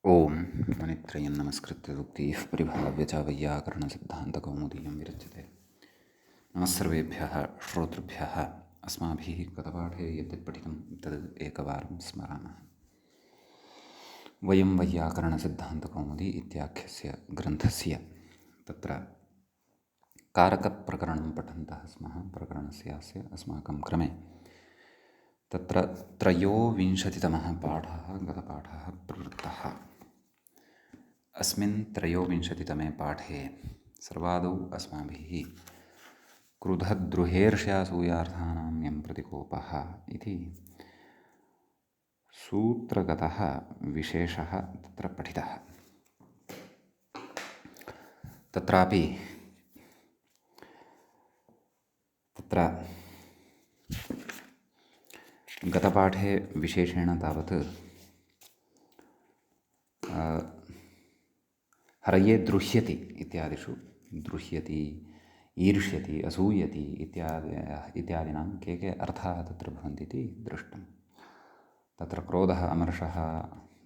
ओम मुनित्रयं नमस्कृत्य उक्तिः परिभाव्य च वैयाकरणसिद्धान्तकौमुदीयं विरच्यते। नमस्सर्वेभ्यः श्रोतृभ्यः। अस्माभिः गतपाठे यद्यत् पठितं तद् एकवारं स्मरामः। वयं वैयाकरणसिद्धान्तकौमुदी इत्याख्यस्य ग्रन्थस्य तत्र कारकप्रकरणं पठन्तः स्मः। प्रकरणस्यास्य अस्माकं क्रमे तत्र त्रयोविंशतितमः पाठः गतपाठः प्रवृत्तः। अस्मिन् त्रयोविंशतितमे पाठे सर्वादौ अस्माभिः क्रुधद्रुहेर्ष्यासूयार्थानां यं प्रतिकोपः इति सूत्रगतः विशेषः तत्र पठितः। तत्रापि तत्र गतपाठे विशेषेण तावत् हरये द्रुह्यति इत्यादिषु द्रुह्यति, ईर्ष्यति, असूयति इत्यादीनां के अर्थाः तत्र भवन्ति इति दृष्टं। तत्र क्रोधः, अमर्षः,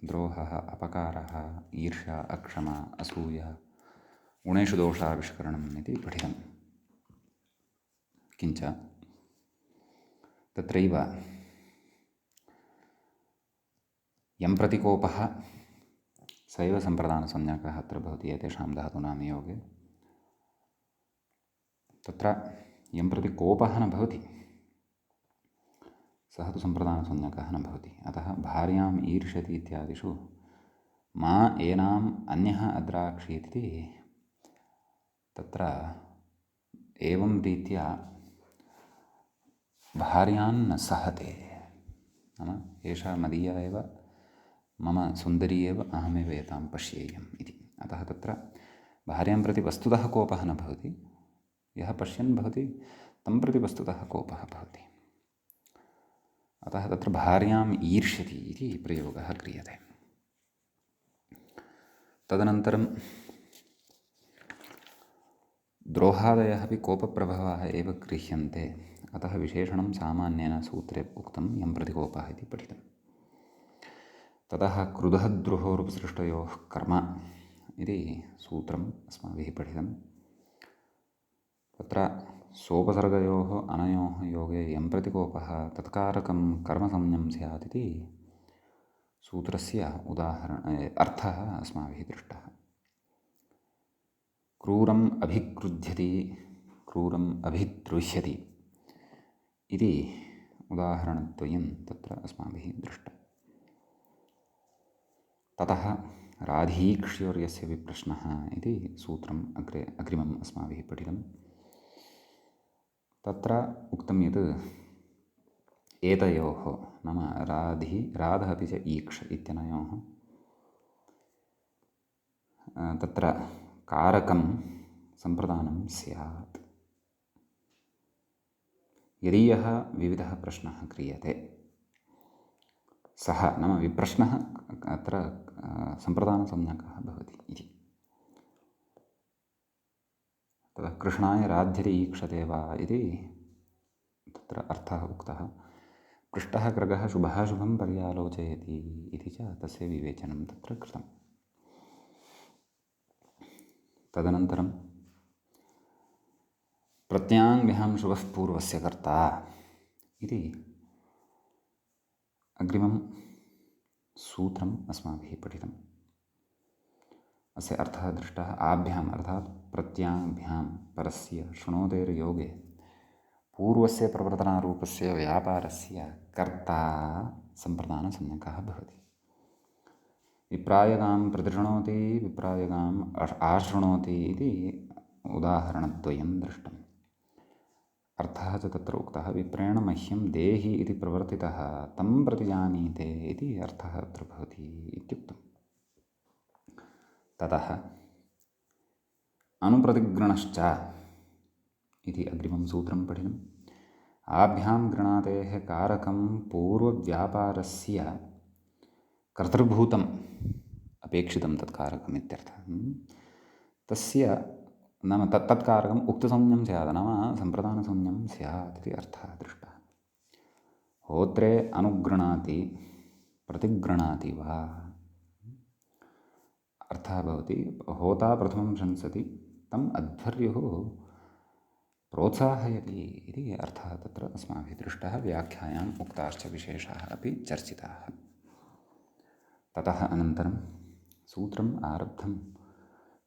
द्रोहः, अपकारः, ईर्ष्या, अक्षमा, असूया, गुणेषु दोषाविष्करणम् इति पठितं। किञ्च तत्रैव यं प्रतिकोपः स एव सम्प्रदानसंज्ञकः अत्र भवति एतेषां धातूनां नियोगे। तत्र यं प्रति कोपः न भवति सः तु सम्प्रदानसंज्ञकः न भवति। अतः भार्याम् ईर्ष्यति इत्यादिषु मा एनाम् अन्यः अद्राक्षीति तत्र एवं रीत्या भार्यान् न सहते, नाम एषा मदीया एव, मम सुन्दरी एव, अहमेव एतां पश्येयम् इति। अतः तत्र भार्यां प्रति वस्तुतः कोपः न भवति, यः पश्यन् भवति तं प्रति वस्तुतः कोपः भवति। अतः तत्र भार्याम् ईर्ष्यति इति प्रयोगः क्रियते। तदनन्तरं द्रोहादयः अपि कोपप्रभवाः एव गृह्यन्ते। अतः विशेषणं सामान्येन सूत्रे उक्तं यं प्रतिकोपः इति पठितं। ततः क्रुधद्रुहोरुपसृष्टयोः कर्म इति सूत्रम् अस्माभिः पठितं। तत्र सोपसर्गयोः अनयोः योगे यं प्रतिकोपः तत्कारकं कर्मसंज्ञं स्यात् इति सूत्रस्य अर्थः अस्माभिः दृष्टः। क्रूरम् अभिक्रुध्यति, क्रूरम् अभिद्रुह्यति इति उदाहरणद्वयं तत्र अस्माभिः दृष्टं। ततः राधीक्ष्योर्यस्य विप्रश्नः इति सूत्रम् अग्रिमम् अस्माभिः पठितं। तत्र उक्तं यत् एतयोः नाम राधः अपि च ईक्ष् इत्यनयोः तत्र कारकं सम्प्रदानं स्यात् यदि यः विविधः प्रश्नः क्रियते सः नाम विप्रश्नः अत्र सम्प्रदानसंज्ञकः भवति इति। ततः कृष्णाय राध्यते ईक्षते वा इति तत्र अर्थः उक्तः। पृष्टः ग्रगः शुभाशुभं पर्यालोचयति इति च तस्य विवेचनं तत्र कृतं। तदनन्तरं प्रत्याङ्विहां शुभः पूर्वस्य कर्ता इति अग्रिमं सूत्रम् अस्माभिः पठितम्। अस्य अर्थः दृष्टः। आभ्याम् अर्थात् प्रत्याङ्भ्यां परस्य शृणोतेर्योगे पूर्वस्य प्रवर्तनारूपस्य व्यापारस्य कर्ता सम्प्रदानसंज्ञकः भवति। विप्रायगां प्रतिशृणोति, विप्रायगाम् आशृणोति इति उदाहरणद्वयं दृष्टम्। अर्थः च तत्र उक्तः। विप्रेण मह्यं देहि इति प्रवर्तितः तं प्रतिजानीते इति अर्थः अत्र भवति इत्युक्तम्। ततः अनुप्रतिगृणश्च इति अग्रिमं सूत्रं पठितम्। आभ्यां गृणातेः कारकं पूर्वव्यापारस्य कर्तृभूतम् अपेक्षितं तत्कारकम् इत्यर्थः। तस्य नाम तत्कारकम् उक्तसंज्ञं स्यात्, नाम सम्प्रदानसंज्ञं स्यात् इति अर्थः दृष्टः। होत्रे अनुगृणाति प्रतिगृणाति वा, अर्थः भवति होता प्रथमं शंसति तम् अध्वर्युः प्रोत्साहयति इति अर्थः तत्र अस्माभिः दृष्टः। व्याख्यायाम् उक्ताश्च विशेषाः अपि चर्चिताः। ततः अनन्तरं सूत्रम् आरब्धं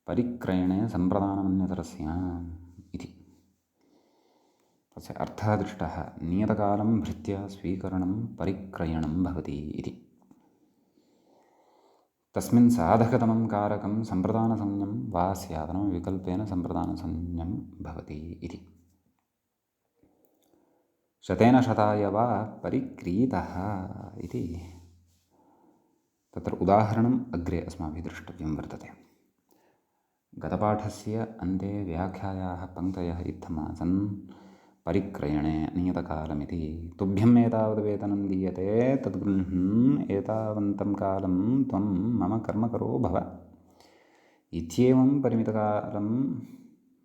परिक्रयणे सम्प्रदानमन्यतरस्याम् इति। तस्य अर्थः दृष्टः। नियतकालं भृत्या स्वीकरणं परिक्रयणं भवति इति। तस्मिन् साधकतमं कारकं सम्प्रदानसंज्ञं वा स्यात्, विकल्पेन सम्प्रदानसंज्ञं भवति इति। शतेन शताय वा परिक्रीतः इति तत्र उदाहरणम् अग्रे अस्माभिः द्रष्टव्यं वर्तते। गतपाठस्य अन्ते व्याख्यायाः पङ्क्तयः इत्थमासन् परिक्रयणे नियतकालमिति। तुभ्यम् एतावद् वेतनं दीयते तद्गृह्णन् एतावन्तं कालं त्वं मम कर्मकरो भव इत्येवं परिमितकालं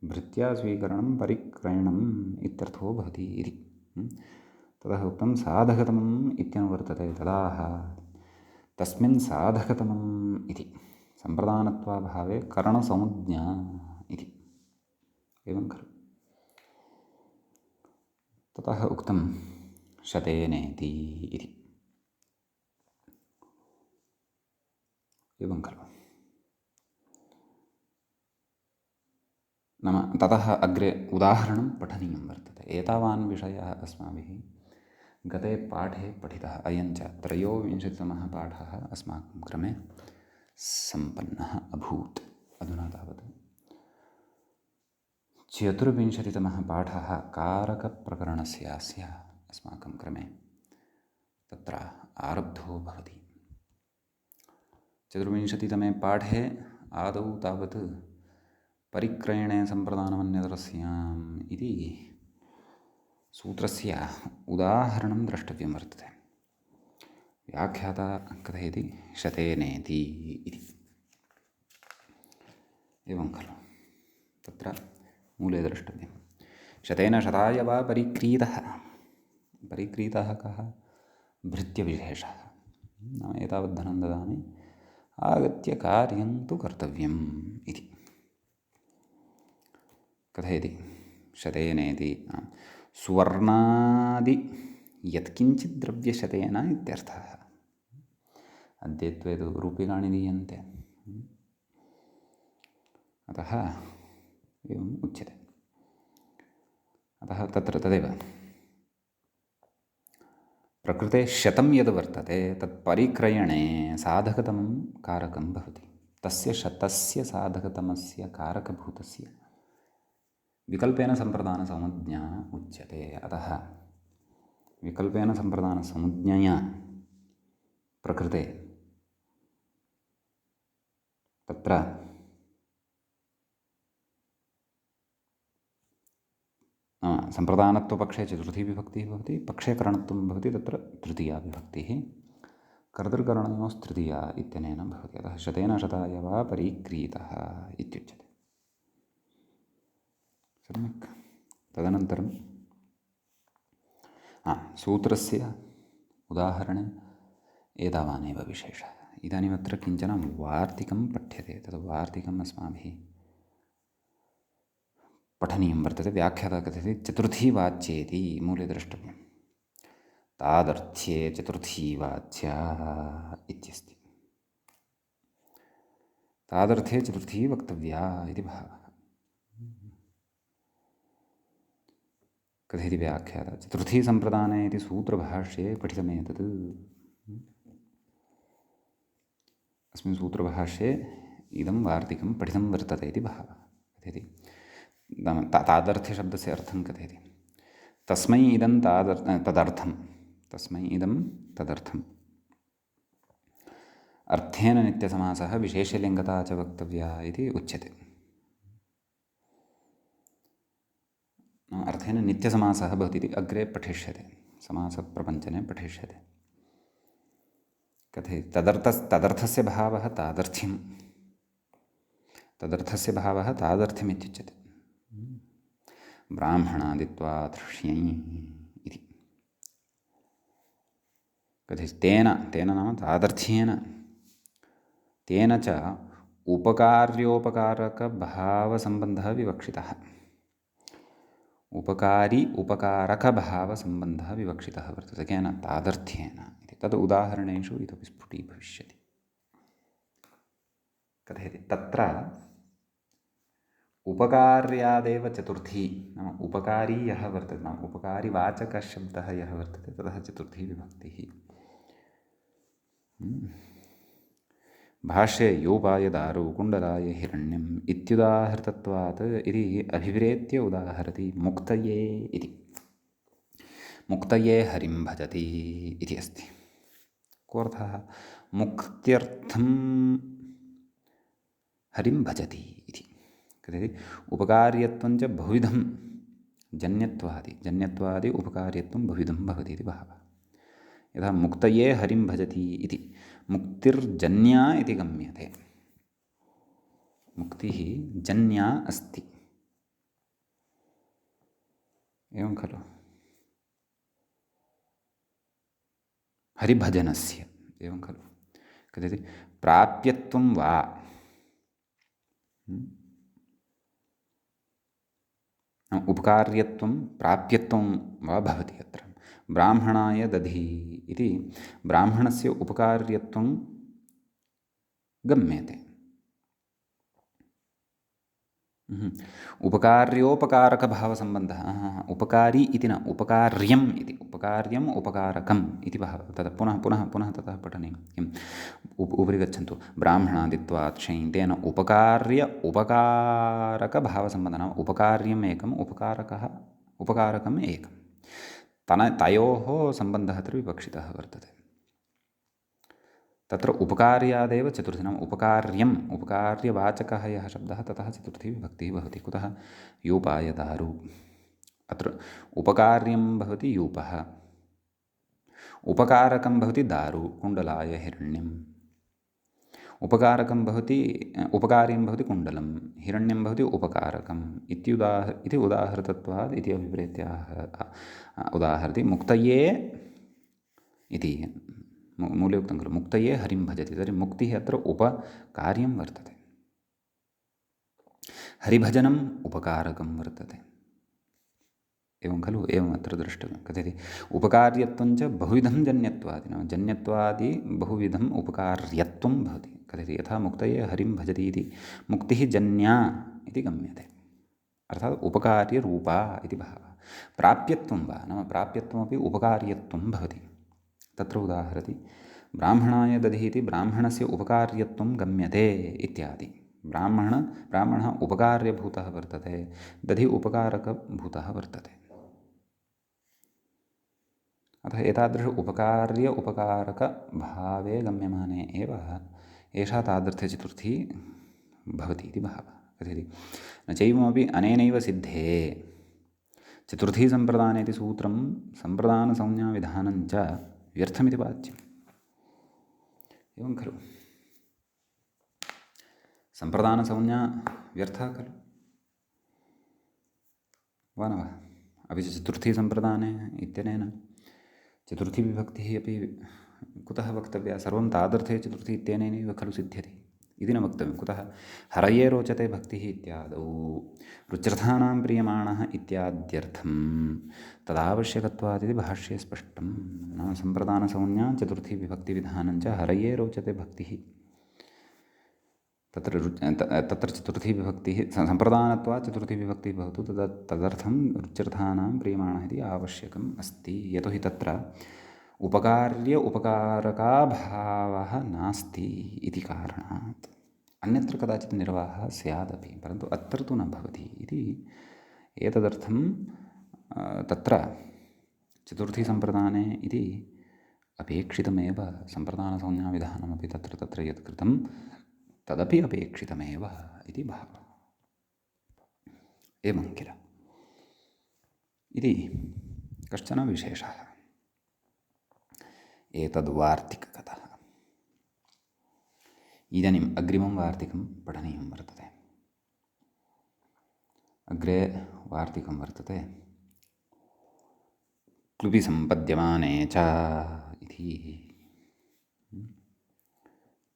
भृत्या स्वीकरणं परिक्रयणम् इत्यर्थो भवति इति। ततः उक्तं साधकतमम् इत्यनुवर्तते तदाह तस्मिन् साधकतमम् इति सम्प्रदानत्वाभावे करणसंज्ञा इति। एवं खलु। ततः उक्तं शतेनेति इति। एवं खलु। नाम ततः अग्रे उदाहरणं पठनीयं वर्तते। एतावान् विषयः अस्माभिः गते पाठे पठितः। अयञ्च त्रयोविंशतितमः पाठः अस्माकं क्रमे सम्पन्नः अभूत्। अधुना तावत् चतुर्विंशतितमः पाठः कारकप्रकरणस्यास्य अस्माकं क्रमे तत्र आरब्धो भवति। चतुर्विंशतितमे पाठे आदौ तावत् परिक्रयणे सम्प्रदानमन्यतरस्याम् इति सूत्रस्य उदाहरणं द्रष्टव्यं वर्तते। व्याख्याता कथयति शतेनेति इति। एवं खलु। तत्र मूले द्रष्टव्यं शतेन शताय वा परिक्रीतः। परिक्रीतः कः? भृत्यविशेषः। नाम एतावत् धनं ददामि, आगत्य कार्यं तु कर्तव्यम् इति कथयति। शतेनेति सुवर्णादि यत्किञ्चित् द्रव्यशतेन इत्यर्थः। अद्यत्वे तु रूप्यकाणि दीयन्ते, अतः एवम् उच्यते। अतः तत्र तदेव प्रकृते शतं यद् वर्तते तत् परिक्रयणे साधकतमं कारकं भवति। तस्य शतस्य साधकतमस्य कारकभूतस्य विकल्पेन सम्प्रदानसंज्ञा उच्यते। अतः विकल्पेन सम्प्रदानसंज्ञया प्रकृते तत्र सम्प्रदानत्वपक्षे चतुर्थी विभक्तिः भवति, पक्षे करणत्वं भवति तत्र तृतीया विभक्तिः, कर्तृकरणयोस्तृतीया इत्यनेन भवति। अतः शतेन शताय वा परिक्रीतः इत्युच्यते। सम्यक्। तदनन्तरं सूत्रस्य उदाहरणे एतावानेव विशेषः। इदानीमत्र किञ्चन वार्तिकं पठ्यते। तद् वार्तिकम् अस्माभिः पठनीयं वर्तते। व्याख्याता कथयति चतुर्थी वाच्येति मूले द्रष्टव्यं। तादर्थ्ये चतुर्थी वाच्या इत्यस्ति। तादर्थे चतुर्थी वक्तव्या इति भावः। कथयति व्याख्याता चतुर्थी सम्प्रदाने इति सूत्रभाष्ये पठितमेतत्। अस्मिन् सूत्रभाष्ये इदं वार्तिकं पठितं वर्तते इति भावः। कथयति तादर्थ्यशब्दस्य अर्थं कथयति। तस्मै इदं तदर्थं, तस्मै इदं तदर्थम्। अर्थेन नित्यसमासः विशेषलिङ्गता च वक्तव्या इति उच्यते। अर्थेन नित्यसमासः भवति इति अग्रे पठिष्यते, समासप्रपञ्चने पठिष्यते। कथयति तदर्थस्य भावः तादर्थ्यं, तदर्थस्य भावः तादर्थ्यम् इत्युच्यते। ब्राह्मणादित्वात् इति कथयति। तेन नाम तादर्थ्येन, तेन च उपकार्योपकारकभावसम्बन्धः विवक्षितः। उपकारी उपकारकभावसम्बन्धः विवक्षितः वर्तते। केन? तादर्थ्येन इति। तद् उदाहरणेषु इतोपि स्फुटीभविष्यति। कथयति तत्र उपकार्यादेव चतुर्थी, नाम उपकारी यः वर्तते, नाम उपकारिवाचकशब्दः यः वर्तते ततः चतुर्थी विभक्तिः। भाष्ये योपाय दारु कुण्डलाय हिरण्यम् इत्युदाहृतत्वात् इति अभिप्रेत्य उदाहरति मुक्तये इति। मुक्तये हरिं भजति इति अस्ति। कोऽर्थः? मुक्त्यर्थं हरिं भजति इति कथयति। उपकार्यत्वं च बहुविधं जन्यत्वादि उपकार्यत्वं बहुविधं भवति इति भावः। यथा मुक्तये हरिं भजति इति मुक्तिर्जन्या इति गम्यते। मुक्तिः जन्या अस्ति, एवं खलु? हरिभजनस्य एवं खलु? कथयति प्राप्यत्वं वा उपकार्यत्वं प्राप्यत्वं वा भवति। अत्र ब्राह्मणाय दधि इति ब्राह्मणस्य उपकार्यत्वं गम्यते। उपकार्योपकारकभावसम्बन्धः उपकारी इति न, उपकार्यम् इति। उपकार्यम् उपकारकम् इति भावः। तत् पुनः ततः पठनीयं। किम्? उपरि गच्छन्तु। ब्राह्मणादित्वात् क्षय् तेन उपकार्य उपकारकभावसम्बन्धः, नाम उपकार्यम् एकम् उपकारकम् एकं, तयोः सम्बन्धः अत्र विवक्षितः वर्तते। तत्र उपकार्यादेव चतुर्थी, नाम उपकार्यवाचकः यः शब्दः ततः चतुर्थी विभक्तिः भवति। कुतः? यूपाय दारु। अत्र उपकार्यं भवति यूपः, उपकारकं भवति दारु, कुण्डलाय हिरण्यम्। उपकार्यं भवति कुण्डलं, हिरण्यं भवति उपकारकम् इति उदाहृतत्वात् इति अभिप्रेत्य उदाहरति मुक्तये इति। मूले उक्तं खलु मुक्तये हरिं भजति। तर्हि मुक्तिः अत्र उपकार्यं वर्तते, हरिभजनम् उपकारकं वर्तते, एवं खलु? एवम् अत्र द्रष्टव्यं। कथयति उपकार्यत्वं च बहुविधं जन्यत्वादि, नाम जन्यत्वादि बहुविधम् उपकार्यत्वं भवति। कथयति यथा मुक्तये हरिं भजति इति मुक्तिः जन्या इति गम्यते, अर्थात् उपकार्यरूपा इति भावः। प्राप्यत्वं वा, नाम प्राप्यत्वमपि उपकार्यत्वं भवति। तत्र उदाहरति ब्राह्मणाय दधिः इति ब्राह्मणस्य उपकार्यत्वं गम्यते इत्यादि। ब्राह्मणः उपकार्यभूतः वर्तते, दधि उपकारकभूतः वर्तते। अतः एतादृश उपकार्य उपकारकभावे गम्यमाने एव एषा तादर्थचतुर्थी भवति इति भावः। कथयति न चैवमपि अनेनैव सिद्धे चतुर्थी सम्प्रदाने इति सूत्रं सम्प्रदानसंज्ञाविधानं च व्यर्थमिति वाच्यम्, एवं खलु? सम्प्रदानसंज्ञा व्यर्था खलु, वा न वा? अपि च चतुर्थी सम्प्रदाने इत्यनेन चतुर्थी विभक्तिः अपि कुतः वक्तव्या? सर्वं तादर्थे चतुर्थी इत्यनेनैव खलु सिद्ध्यति इति न वक्तव्यं। कुतः? हरये रोचते भक्तिः इत्यादौ, रुच्यर्थानां प्रीयमाणः इत्याद्यर्थं तदावश्यकत्वादिति भाष्ये स्पष्टं। नाम सम्प्रदानसंज्ञा चतुर्थी विभक्तिविधानं च हरये रोचते भक्तिः। तत्र चतुर्थी विभक्तिः सम्प्रदानत्वात् चतुर्थी विभक्तिः भवतु, तदर्थं रुच्यर्थानां प्रीयमाणः इति आवश्यकम् अस्ति। यतोहि तत्र उपकार्य उपकारकाभावः नास्ति इति कारणात्। अन्यत्र कदाचित् निर्वाहः स्यादपि, परन्तु अत्र तु न भवति इति एतदर्थं तत्र चतुर्थीसम्प्रदाने इति अपेक्षितमेव। सम्प्रदानसंज्ञाविधानमपि तत्र यत् कृतं तदपि अपेक्षितमेव इति भावः। एवं किल इति कश्चन विशेषः एतद्वार्तिककथः। इदानीम् अग्रिमं वार्तिकं पठनीयं वर्तते। अग्रे वार्तिकं वर्तते क्लुबि सम्पद्यमाने च इति।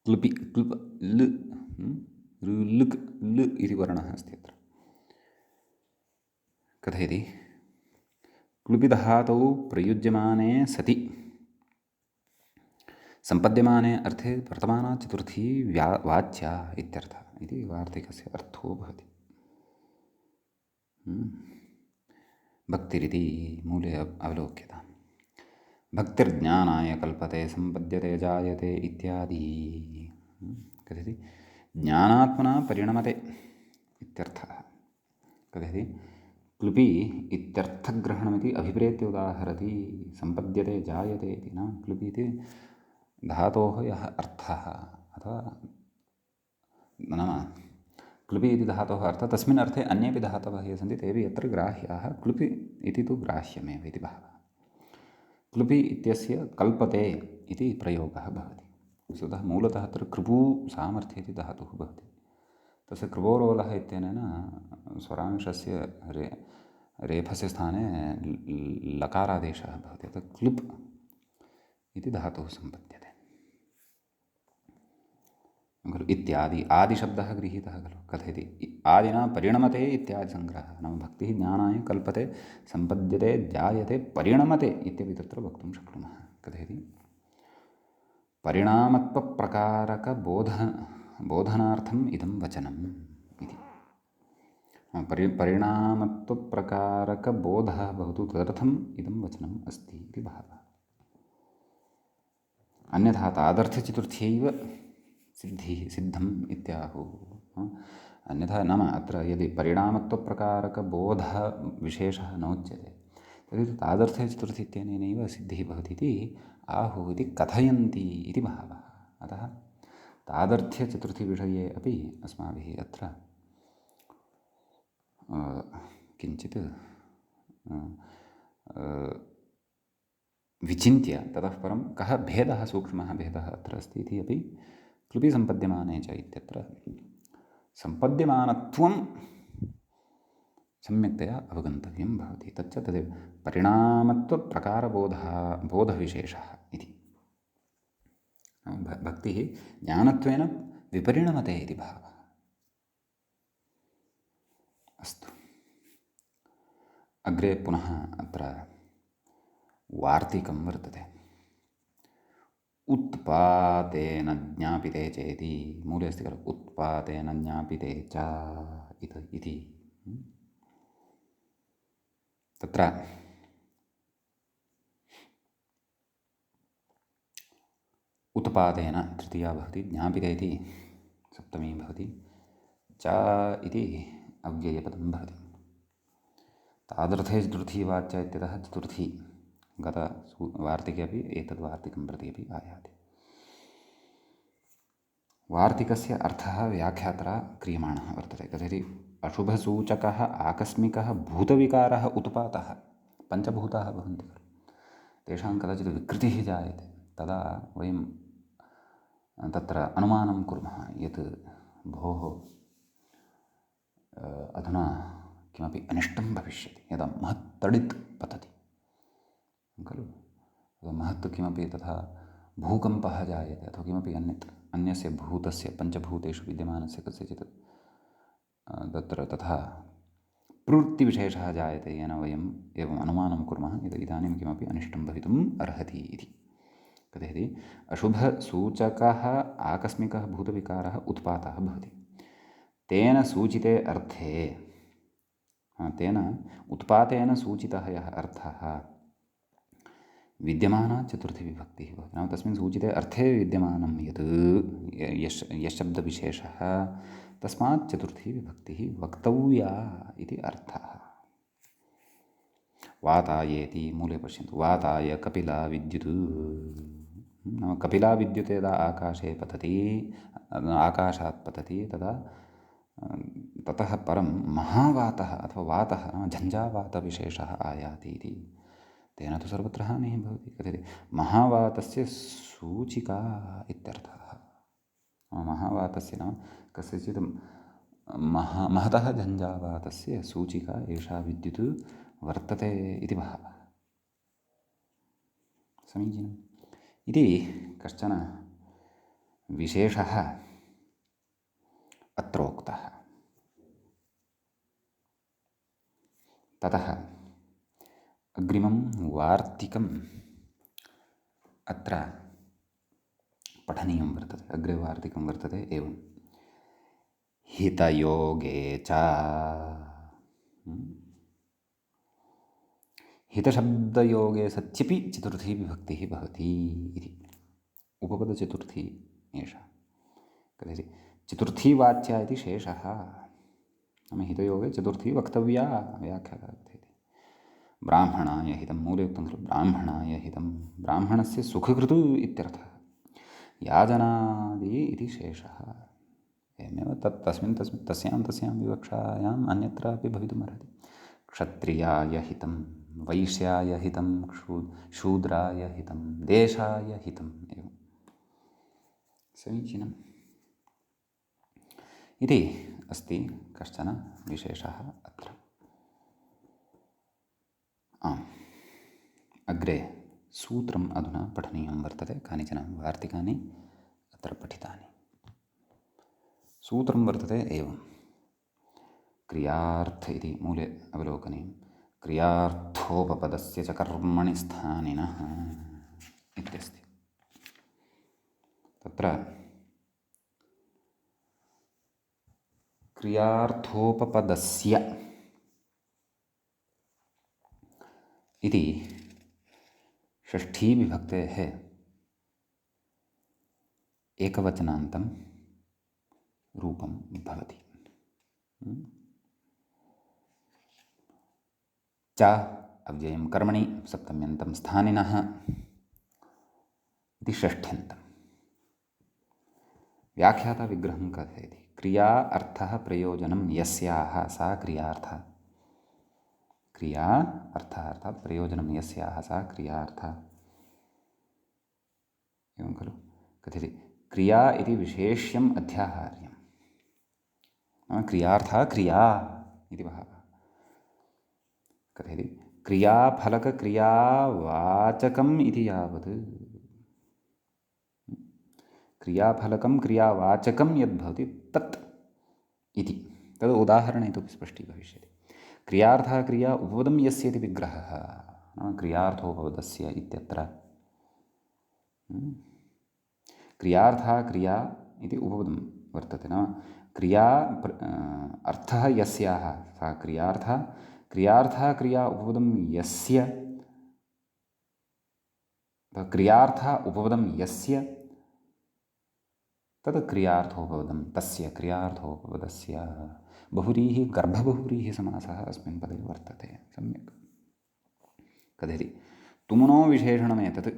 क्लुप् लृक् लृ इति वर्णः अस्ति अत्र। कथयति क्लुपि धातौ प्रयुज्यमाने सति सम्पद्यमाने अर्थे वर्तमाना चतुर्थी वाच्या इत्यर्थः इति वार्तिकस्य अर्थो भवति। भक्तिरिति मूले अवलोक्यताम्। भक्तिर्ज्ञानाय कल्पते सम्पद्यते जायते इत्यादि। कथयति ज्ञानात्मना परिणमते इत्यर्थः। कथयति क्लुपि इत्यर्थग्रहणमिति अभिप्रेत्य उदाहरति। सम्पद्यते जायते इति न, क्लुपि इति धातोः यः अर्थः अथवा नाम क्लुपि इति धातोः अर्थः, तस्मिन् अर्थे अन्येपि धातवः ये सन्ति तेपि यत्र ग्राह्याः। क्लुपि इति तु ग्राह्यमेव इति भावः। क्लुपि इत्यस्य कल्पते इति प्रयोगः भवति। वस्तुतः मूलतः अत्र कृपू सामर्थ्य इति धातुः भवति। तस्य कृपोरोलः इत्यनेन स्वरांशस्य रेफस्य स्थाने लकारादेशः भवति। अतः क्लुप् इति धातुः सम्पद्यते खलु। इत्यादि आदिशब्दः गृहीतः खलु। कथयति आदिना परिणमते इत्यादि सङ्ग्रहः। नाम भक्तिः ज्ञानाय कल्पते सम्पद्यते जायते परिणमते इत्यपि तत्र वक्तुं शक्नुमः। कथयति परिणामत्वप्रकारकबोधनार्थम् इदं वचनम् इति। परिणामत्वप्रकारकबोधः भवतु तदर्थम् इदं वचनम् अस्ति इति भावः। अन्यथा तादर्थचतुर्थ्यैव सिद्धम् इत्याहुः। अन्यथा नाम अत्र यदि परिणामत्वप्रकारकबोधः विशेषः नोच्यते तर्हि तादर्थे चतुर्थी इत्यनेनैव सिद्धिः भवति इति आहुः इति कथयन्ति इति भावः। अतः तादर्थ्यचतुर्थीविषये अपि अस्माभिः अत्र किञ्चित् विचिन्त्य ततः परं कः भेदः, सूक्ष्मः भेदः अत्र अस्ति इति अपि क्लुपि सम्पद्यमाने च इत्यत्र सम्पद्यमानत्वं सम्यक्तया अवगन्तव्यं भवति। तच्च तदेव बोधविशेषः इति। भक्तिः ज्ञानत्वेन विपरिणमते इति भावः। अस्तु, अग्रे पुनः अत्र वार्तिकं वर्तते। उत्पातेन ज्ञापिते चेति मूले अस्ति खलु। उत्पातेन ज्ञापिते च इति तत्र उत्पादेन तृतीया भवति, ज्ञापिते इति सप्तमी भवति, च इति अव्ययपदं भवति। तादर्थे चतुर्थी वाच्या इत्यतः चतुर्थी गतवार्तिके अपि एतद्वार्तिकं प्रति अपि आयाति। वार्तिकस्य अर्थः व्याख्यात्रा क्रियमाणः वर्तते। कथयति अशुभसूचकः आकस्मिकः भूतविकारः उत्पातः। पञ्चभूताः भवन्ति खलु, तेषां कदाचित् विकृतिः जायते, तदा वयं तत्र अनुमानं कुर्मः यत् भोः अधुना किमपि अनिष्टं भविष्यति। यदा महत् तडित् पतति खलु, महत् किमपि तथा भूकम्पः जायते अथवा किमपि अन्यस्य भूतस्य पञ्चभूतेषु विद्यमानस्य कस्यचित् तत्र तथा प्रवृत्तिविशेषः जायते, येन वयम् एवम् अनुमानं कुर्मः यत् इदानीं किमपि अनिष्टं भवितुम् अर्हति इति। कथयति अशुभसूचकः आकस्मिकः भूतविकारः उत्पातः भवति। तेन सूचिते अर्थे, तेन उत्पातेन सूचितः यः अर्थः विद्यमाना चतुर्थी विभक्तिः भवति। नाम तस्मिन् सूचिते अर्थे विद्यमानं यत् यशब्दविशेषः तस्मात् चतुर्थी विभक्तिः वक्तव्या इति अर्थः। वातायेति मूले पश्यन्तु। वाताय कपिला विद्युत्। नाम कपिला विद्युत् यदा आकाशे पतति, आकाशात् पतति, तदा ततः परं महावातः अथवा वातः नाम झञ्झावातविशेषः आयाति इति। तेन तु सर्वत्र हानिः भवति। कथयति महावातस्य सूचिका इत्यर्थः। महावातस्य नाम कस्यचित् महतः झञ्झावातस्य सूचिका एषा विद्युत् वर्तते इति भावः। समीचीनम् इति कश्चन विशेषः अत्रोक्तः। ततः अग्रिमं वार्तिकम् अत्र पठनीयं वर्तते। अग्रे वार्तिकं वर्तते एवं हितयोगे च हितशब्दयोगे सत्यपि चतुर्थी विभक्तिः भवति इति। उपपदचतुर्थी एषा कथयति। चतुर्थी वाच्या इति शेषः। नाम हितयोगे चतुर्थी वक्तव्या व्याख्याता कथयति। ब्राह्मणाय हितं, मूले उक्तं खलु ब्राह्मणाय हितं, ब्राह्मणस्य सुखकृतु इत्यर्थः। याजनादि इति शेषः। एवमेव तस्यां विवक्षायाम् अन्यत्रापि भवितुमर्हति। क्षत्रियाय हितं, वैश्याय हितं, शूद्राय हितं, देशाय हितम् एवं समीचीनम् इति अस्ति कश्चन विशेषः अत्र। आम्, अग्रे सूत्रम् अधुना पठनीयं वर्तते। कानिचन वार्तिकानि अत्र पठितानि। सूत्रं वर्तते एवं क्रियार्थ इति मूले अवलोकनीयं। क्रियार्थोपपदस्य च कर्मणि स्थानिनः इत्यस्ति। तत्र क्रियार्थोपपदस्य इति षष्ठीविभक्तेः एकवचनान्तं रूपं भवति। च अव्ययं कर्मणि सप्तम्यन्तं स्थानिनः इति षष्ठ्यन्तम्। व्याख्याता विग्रहं कथयति। क्रिया अर्थः प्रयोजनं यस्याः सा क्रियार्थः। क्रिया अर्थः अर्थात् प्रयोजनं यस्याः सा क्रियार्थः। एवं खलु कथयति। क्रिया इति विशेष्यम् अध्याहार्यं। क्रियार्थः क्रिया इति भावः। कथयति क्रियाफलकक्रियावाचकम् इति यावत् क्रियाफलकं क्रियावाचकं यद्भवति तत् इति तद् उदाहरणेतुपि स्पष्टीभविष्यति। क्रियार्थः क्रिया उपपदं यस्य इति विग्रहः क्रियार्थोपपदस्य इत्यत्र क्रियार्थः क्रिया इति उपपदं वर्तते। नाम क्रिया अर्थः यस्याः सा क्रियार्थः, क्रियार्थः क्रिया उपपदं यस्य, क्रियार्थः उपपदं यस्य तद् क्रियार्थोपपदं तस्य क्रियार्थोपपदस्य। बहुव्रीहि गर्भबहुव्रीहि समासः अस्मिन् पदे वर्तते। सम्यक् कथयति। तुमुनो विशेषणमेतत्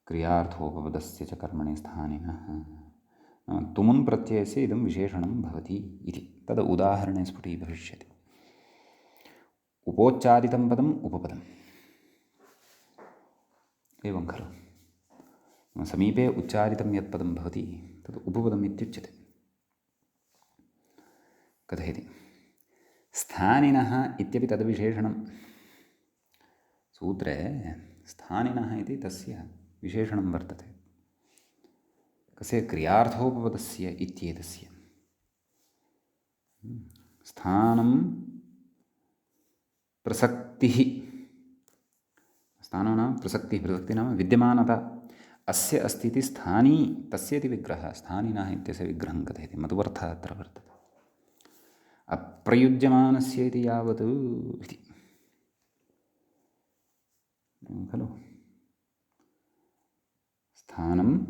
क्रियार्थोपपदस्य च कर्मणि स्थानिनः। तुमुन् प्रत्ययस्य इदं विशेषणं भवति इति तद् उदाहरणे स्फुटीभविष्यति। उपोच्चारितं पदम् उपपदम् एवं खलु। समीपे उच्चारितं यत् पदं भवति तद् उपपदम् इत्युच्यते। कथयति। स्थानिनः इत्यपि तद्विशेषणं सूत्रे स्थानिनः इति तस्य विशेषणं वर्तते। कस्य क्रियार्थोपपदस्य इत्येतस्य स्थानं प्रसक्तिः। स्थानो नाम प्रसक्तिः। प्रसक्तिः नाम विद्यमानता। अस्य अस्ति इति स्थानी तस्य इति विग्रहः। स्थानिनः इत्यस्य विग्रहं कथयति। मधुवर्थः अत्र वर्तते। अप्रयुज्यमानस्य इति यावत् इति खलु। स्थानम्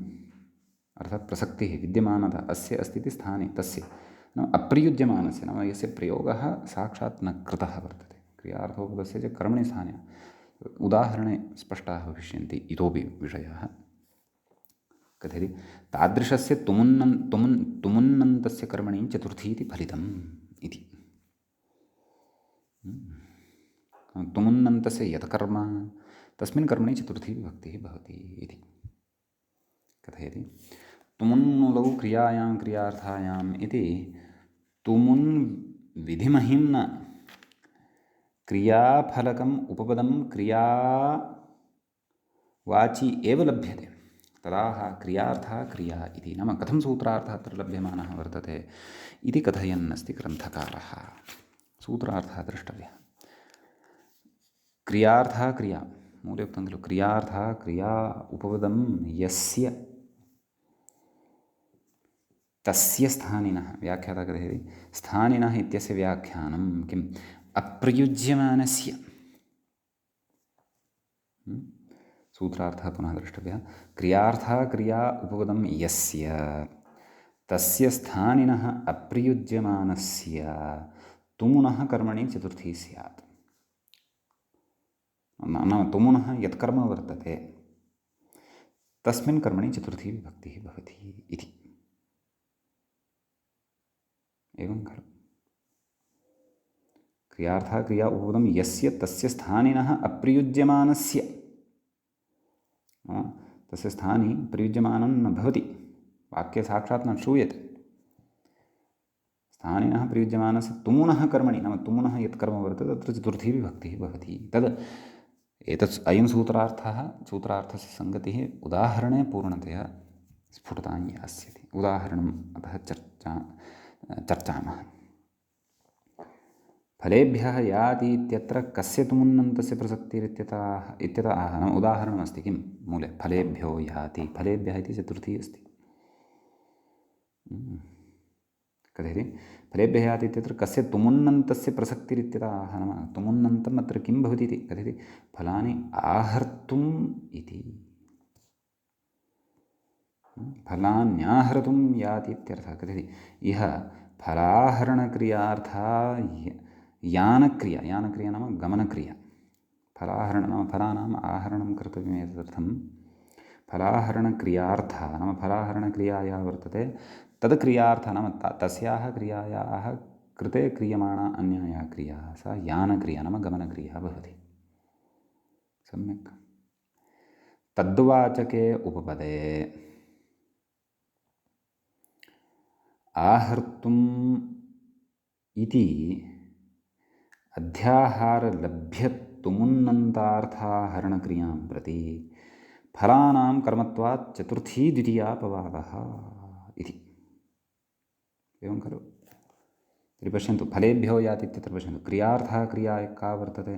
अर्थात् प्रसक्तिः विद्यमानता। अस्य अस्ति इति स्थाने तस्य नाम अप्रयुज्यमानस्य नाम यस्य प्रयोगः साक्षात् न कृतः वर्तते। क्रियार्थोपपदस्य च कर्मणि स्थाने उदाहरणे स्पष्टाः भविष्यन्ति इतोपि विषयाः। कथयति। तादृशस्य तुमुन्नन्तस्य कर्मणि चतुर्थी इति फलितम् इति। तुमुन्नन्तस्य यत् कर्म तस्मिन् कर्मणि चतुर्थी विभक्तिः भवति इति कथयति। तुमुन्नुलौ क्रियायां क्रियार्थायाम् इति तुमुन् विधिमहिं न क्रियाफलकम् उपपदं क्रियावाची एव लभ्यते। तदाह क्रियार्थः क्रिया इति। नाम कथं सूत्रार्थः अत्र लभ्यमानः वर्तते इति कथयन् अस्ति ग्रन्थकारः। सूत्रार्थः द्रष्टव्यः। क्रियार्थः क्रिया, मूले उक्तं खलु, क्रियार्थः क्रिया उपपदं यस्य तस्य स्थानिनः, व्याख्याता कथयति स्थानिनः इत्यस्य व्याख्यानं किम्, अप्रयुज्यमानस्य। सूत्रार्थः पुनः द्रष्टव्यः। क्रियार्थः क्रिया उपपदं यस्य तस्य स्थानिनः अप्रयुज्यमानस्य तुमुनः कर्मणि चतुर्थी स्यात्। नाम तुमुनः यत्कर्म वर्तते तस्मिन् कर्मणि चतुर्थी विभक्तिः भवति इति। एवं खलु। क्रियार्थः क्रिया उपपदं यस्य तस्य स्थानिनः अप्रयुज्यमानस्य, तस्य स्थाने प्रयुज्यमानं न भवति, वाक्ये साक्षात् न श्रूयते। स्थानिनः प्रयुज्यमानस्य तुमुनः कर्मणि, नाम तुमुनः यत् कर्म वर्तते तत्र चतुर्थी विभक्तिः भवति। तद् एतत् अयं सूत्रार्थस्य सङ्गतिः उदाहरणे पूर्णतया स्फुटतां यास्यति। उदाहरणम् अतः चर्चामः। फलेभ्यः याति इत्यत्र कस्य तुमुन्नन्तस्य प्रसक्तिरित्यतः आह। नाम उदाहरणमस्ति किं मूले, फलेभ्यो याति, फलेभ्यः इति चतुर्थी अस्ति। कथयति फलेभ्यः याति इत्यत्र कस्य तुमुन्नन्तस्य प्रसक्तिरित्यतः आह। नाम तुमुन्नन्तम् अत्र किं भवति इति कथयति, फलानि आहर्तुम् इति। फलान्याहर्तुं याति इत्यर्थः। कथयति इह फलाहरणक्रियार्था यानक्रिया, यानक्रिया नाम गमनक्रिया। फलाहरण नाम फलानाम् आहरणं कर्तव्यमेतदर्थं फलाहरणक्रियार्थः नाम फलाहरणक्रिया या वर्तते तद् क्रियार्थः नाम तस्याः क्रियायाः कृते क्रियमाणा अन्या या क्रिया सा यानक्रिया नाम गमनक्रिया भवति। सम्यक्। तद्वाचके उपपदे आहर्तुम् इति अध्याहारलभ्यतुमुन्नन्तार्थाहरणक्रियां प्रति फलानां कर्मत्वात् चतुर्थी द्वितीयापवादः इति। एवं खलु। तर्हि पश्यन्तु, फलेभ्यो याति इत्यत्र पश्यन्तु, क्रियार्थः क्रिया का वर्तते,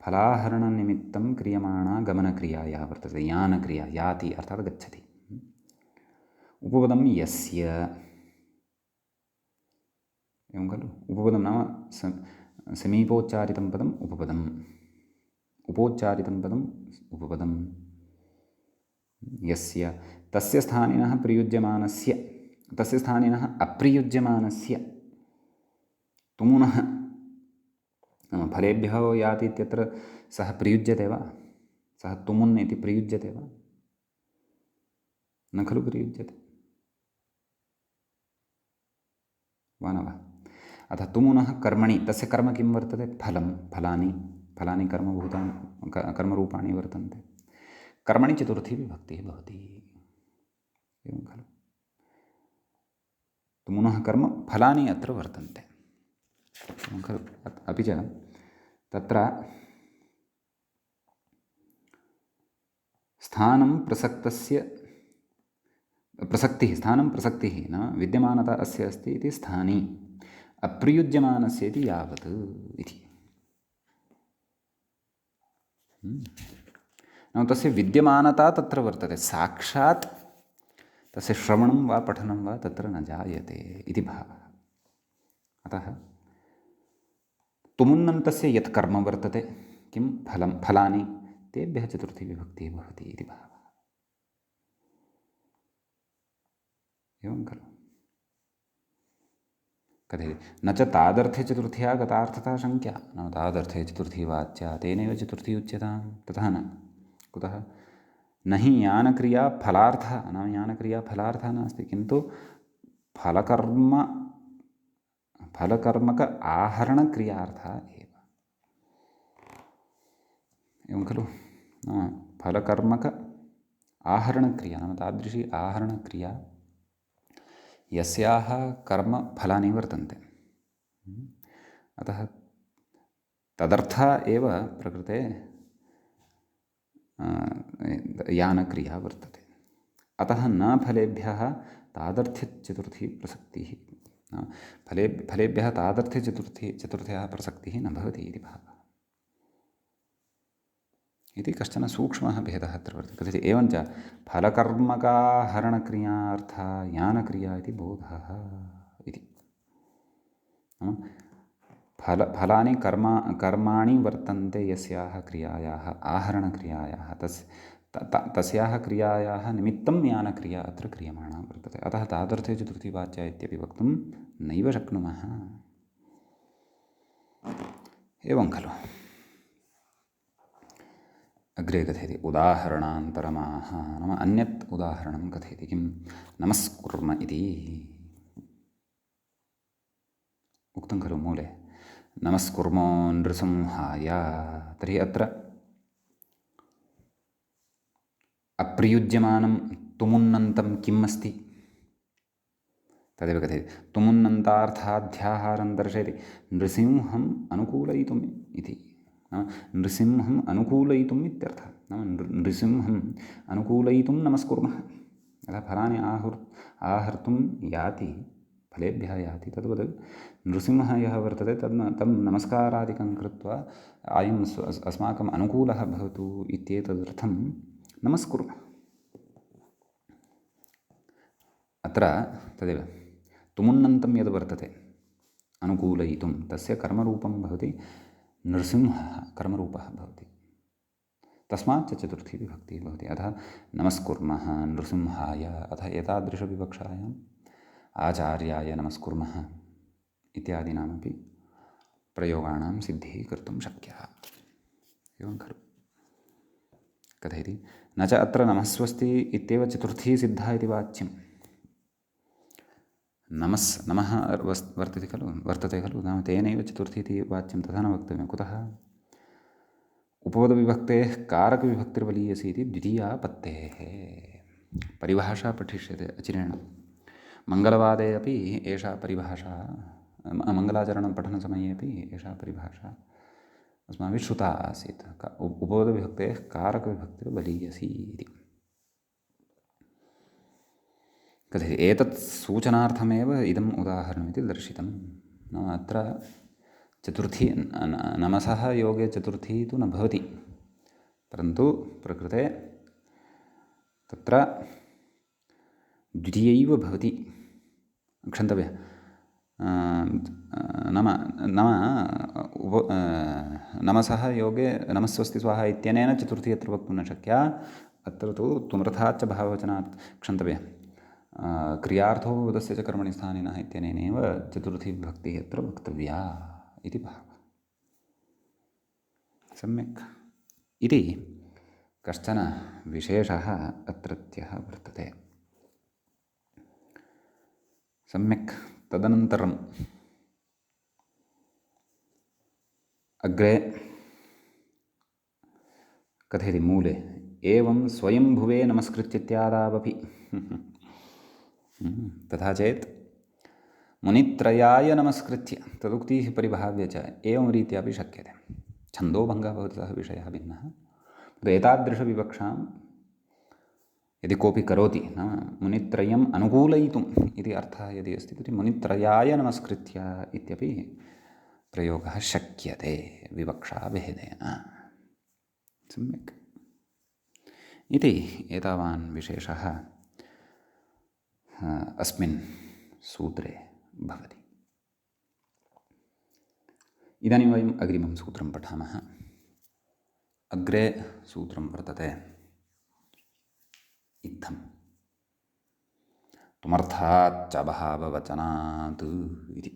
फलाहरणनिमित्तं क्रियमाणा गमनक्रिया या वर्तते, यानक्रिया, याति अर्थात् गच्छति। उपपदं यस्य, एवं खलु। उपपदं नाम समीपोच्चारितं पदम् उपपदम्, उपोच्चारितं पदम् उपपदं। यस्य तस्य स्थानिनः प्रयुज्यमानस्य, तस्य स्थानिनः अप्रयुज्यमानस्य तुमुनः, फलेभ्यः याति इत्यत्र सः प्रयुज्यते वा, सः तुमुन् इति प्रयुज्यते वा, न खलु प्रयुज्यते, वा न वा। अतः तुमुनः कर्मणि, तस्य कर्म किं वर्तते, फलं, फलानि कर्मरूपाणि वर्तन्ते। कर्मणि चतुर्थी विभक्तिः भवति। एवं खलु। तुमुनः कर्म फलानि अत्र वर्तन्ते। एवं खलु। अपि च तत्र स्थानं प्रसक्तिः नाम विद्यमानता अस्य अस्ति इति स्थानी, अप्रयुज्यमानस्य इति यावत् इति। नाम तस्य विद्यमानता तत्र वर्तते, साक्षात् तस्य श्रवणं वा पठनं वा तत्र न जायते इति भावः। अतः तुमुन्नन्तस्य यत् कर्म वर्तते, किं फलानि, तेभ्यः चतुर्थी विभक्तिः भवति इति भावः। एवं खलु। कथयति न च तादर्थे चतुर्थ्या गतार्थता शङ्क्या, नाम तादर्थे चतुर्थी वाच्या तेनैव चतुर्थी उच्यतां, ततः न। कुतः, न हि यानक्रिया फलार्थः, नाम यानक्रिया फलार्थः नास्ति, किन्तु फलकर्मक आहरणक्रियार्थः एव। एवं खलु। नाम फलकर्मक आहरणक्रिया नाम तादृशी आहरणक्रिया यस्याः कर्म फलानि वर्तन्ते। अतः तदर्थः एव प्रकृते यानक्रिया वर्तते। अतः न फलेभ्यः तादर्थ्यचतुर्थी प्रसक्तिः फलेभ्यः चतुर्थ्याः प्रसक्तिः न भवति इति भावः इति कश्चन सूक्ष्मः भेदः अत्र वर्तते कथयति एवञ्च फलकर्मकाहरणक्रियार्था यानक्रिया इति बोधः इति फलानि कर्माणि वर्तन्ते यस्याः क्रियायाः आहरणक्रियायाः तस्याः क्रियायाः निमित्तं यानक्रिया अत्र क्रियमाणा वर्तते अतः तादर्थे चतुर्थीवाच्या इत्यपि वक्तुं नैव शक्नुमः एवं खलु अग्रे कथयति उदाहरणान्तरमाह नाम अन्यत् उदाहरणं कथयति किं नमस्कुर्म इति उक्तं खलु मूले नमस्कुर्मो नृसिंहाय तर्हि अत्र अप्रयुज्यमानं तुमुन्नन्तं किम् अस्ति तदेव कथयति तुमुन्नन्तार्थाध्याहारं दर्शयति नृसिंहम् अनुकूलयितुम् इति नृसिंहम् अनुकूलयितुम् इत्यर्थः नाम नृसिंहम् अनुकूलयितुं नमस्कुर्मः यथा फलानि आहर्तुं याति फलेभ्यः याति तद्वत् नृसिंहः यः वर्तते तं नमस्कारादिकं कृत्वा अयम् अस्माकम् अनुकूलः भवतु इत्येतदर्थं नमस्कुर्मः अत्र तदेव तुमुन्नन्तं यद् वर्तते अनुकूलयितुं तस्य कर्मरूपं भवति नृसिंहः कर्मरूपः भवति तस्मात् चतुर्थी विभक्तिः भवति अतः नमस्कुर्मः नृसिंहाय अतः एतादृशविवक्षायाम् आचार्याय नमस्कुर्मः इत्यादीनामपि प्रयोगाणां सिद्धिः कर्तुं शक्यः एवं खलु कथयति न च अत्र नमस्वस्ति इत्येव चतुर्थी सिद्धा इति वाच्यं नमः वर्तते खलु नाम तेनैव चतुर्थी इति वाच्यं तथा न वक्तव्यं कुतः उपपदविभक्तेः कारकविभक्तिर्वलीयसी इति द्वितीयापत्तेः परिभाषा पठिष्यते अचिरेण मङ्गलवादे अपि एषा परिभाषा मङ्गलाचरणं पठनसमये अपि एषा परिभाषा अस्माभिः श्रुता आसीत् उपपदविभक्तेः कारकविभक्तिर्वलीयसी इति कथयति एतत् सूचनार्थमेव इदम् उदाहरणमिति दर्शितं नाम अत्र चतुर्थी नमसः योगे चतुर्थी तु न भवति परन्तु प्रकृते तत्र द्वितीयैव भवति क्षन्तव्यः नमसः योगे नमस्वस्ति स्वाहा इत्यनेन चतुर्थी अत्र वक्तुं न शक्या अत्र तु तुमर्थाच्च भाववचनात् क्षन्तव्यः क्रियार्थो बोधस्य च कर्मणि स्थानिनः इत्यनेनैव चतुर्थी विभक्तिः अत्र वक्तव्या इति भावः सम्यक् इति कश्चन विशेषः अत्रत्यः वर्तते सम्यक् तदनन्तरम् अग्रे कथयति मूले एवं स्वयंभुवे नमस्कृत्य तथा चेत् मुनित्रयाय नमस्कृत्य तदुक्तिः परिभाव्य च एवं रीत्यापि शक्यते छन्दोभङ्गः भवति सः विषयः भिन्नः एतादृशविवक्षां यदि कोऽपि करोति नाम मुनित्रयम् अनुकूलयितुम् इति अर्थः यदि अस्ति तर्हि मुनित्रयाय नमस्कृत्य इत्यपि प्रयोगः शक्यते विवक्षाभेदेन सम्यक् इति एतावान् विशेषः अस्मिन् सूत्रे भवति इदानीं वयम् अग्रिमं सूत्रं पठामः अग्रे सूत्रं वर्तते इत्थं तुमर्थाच्च भाववचनात् इति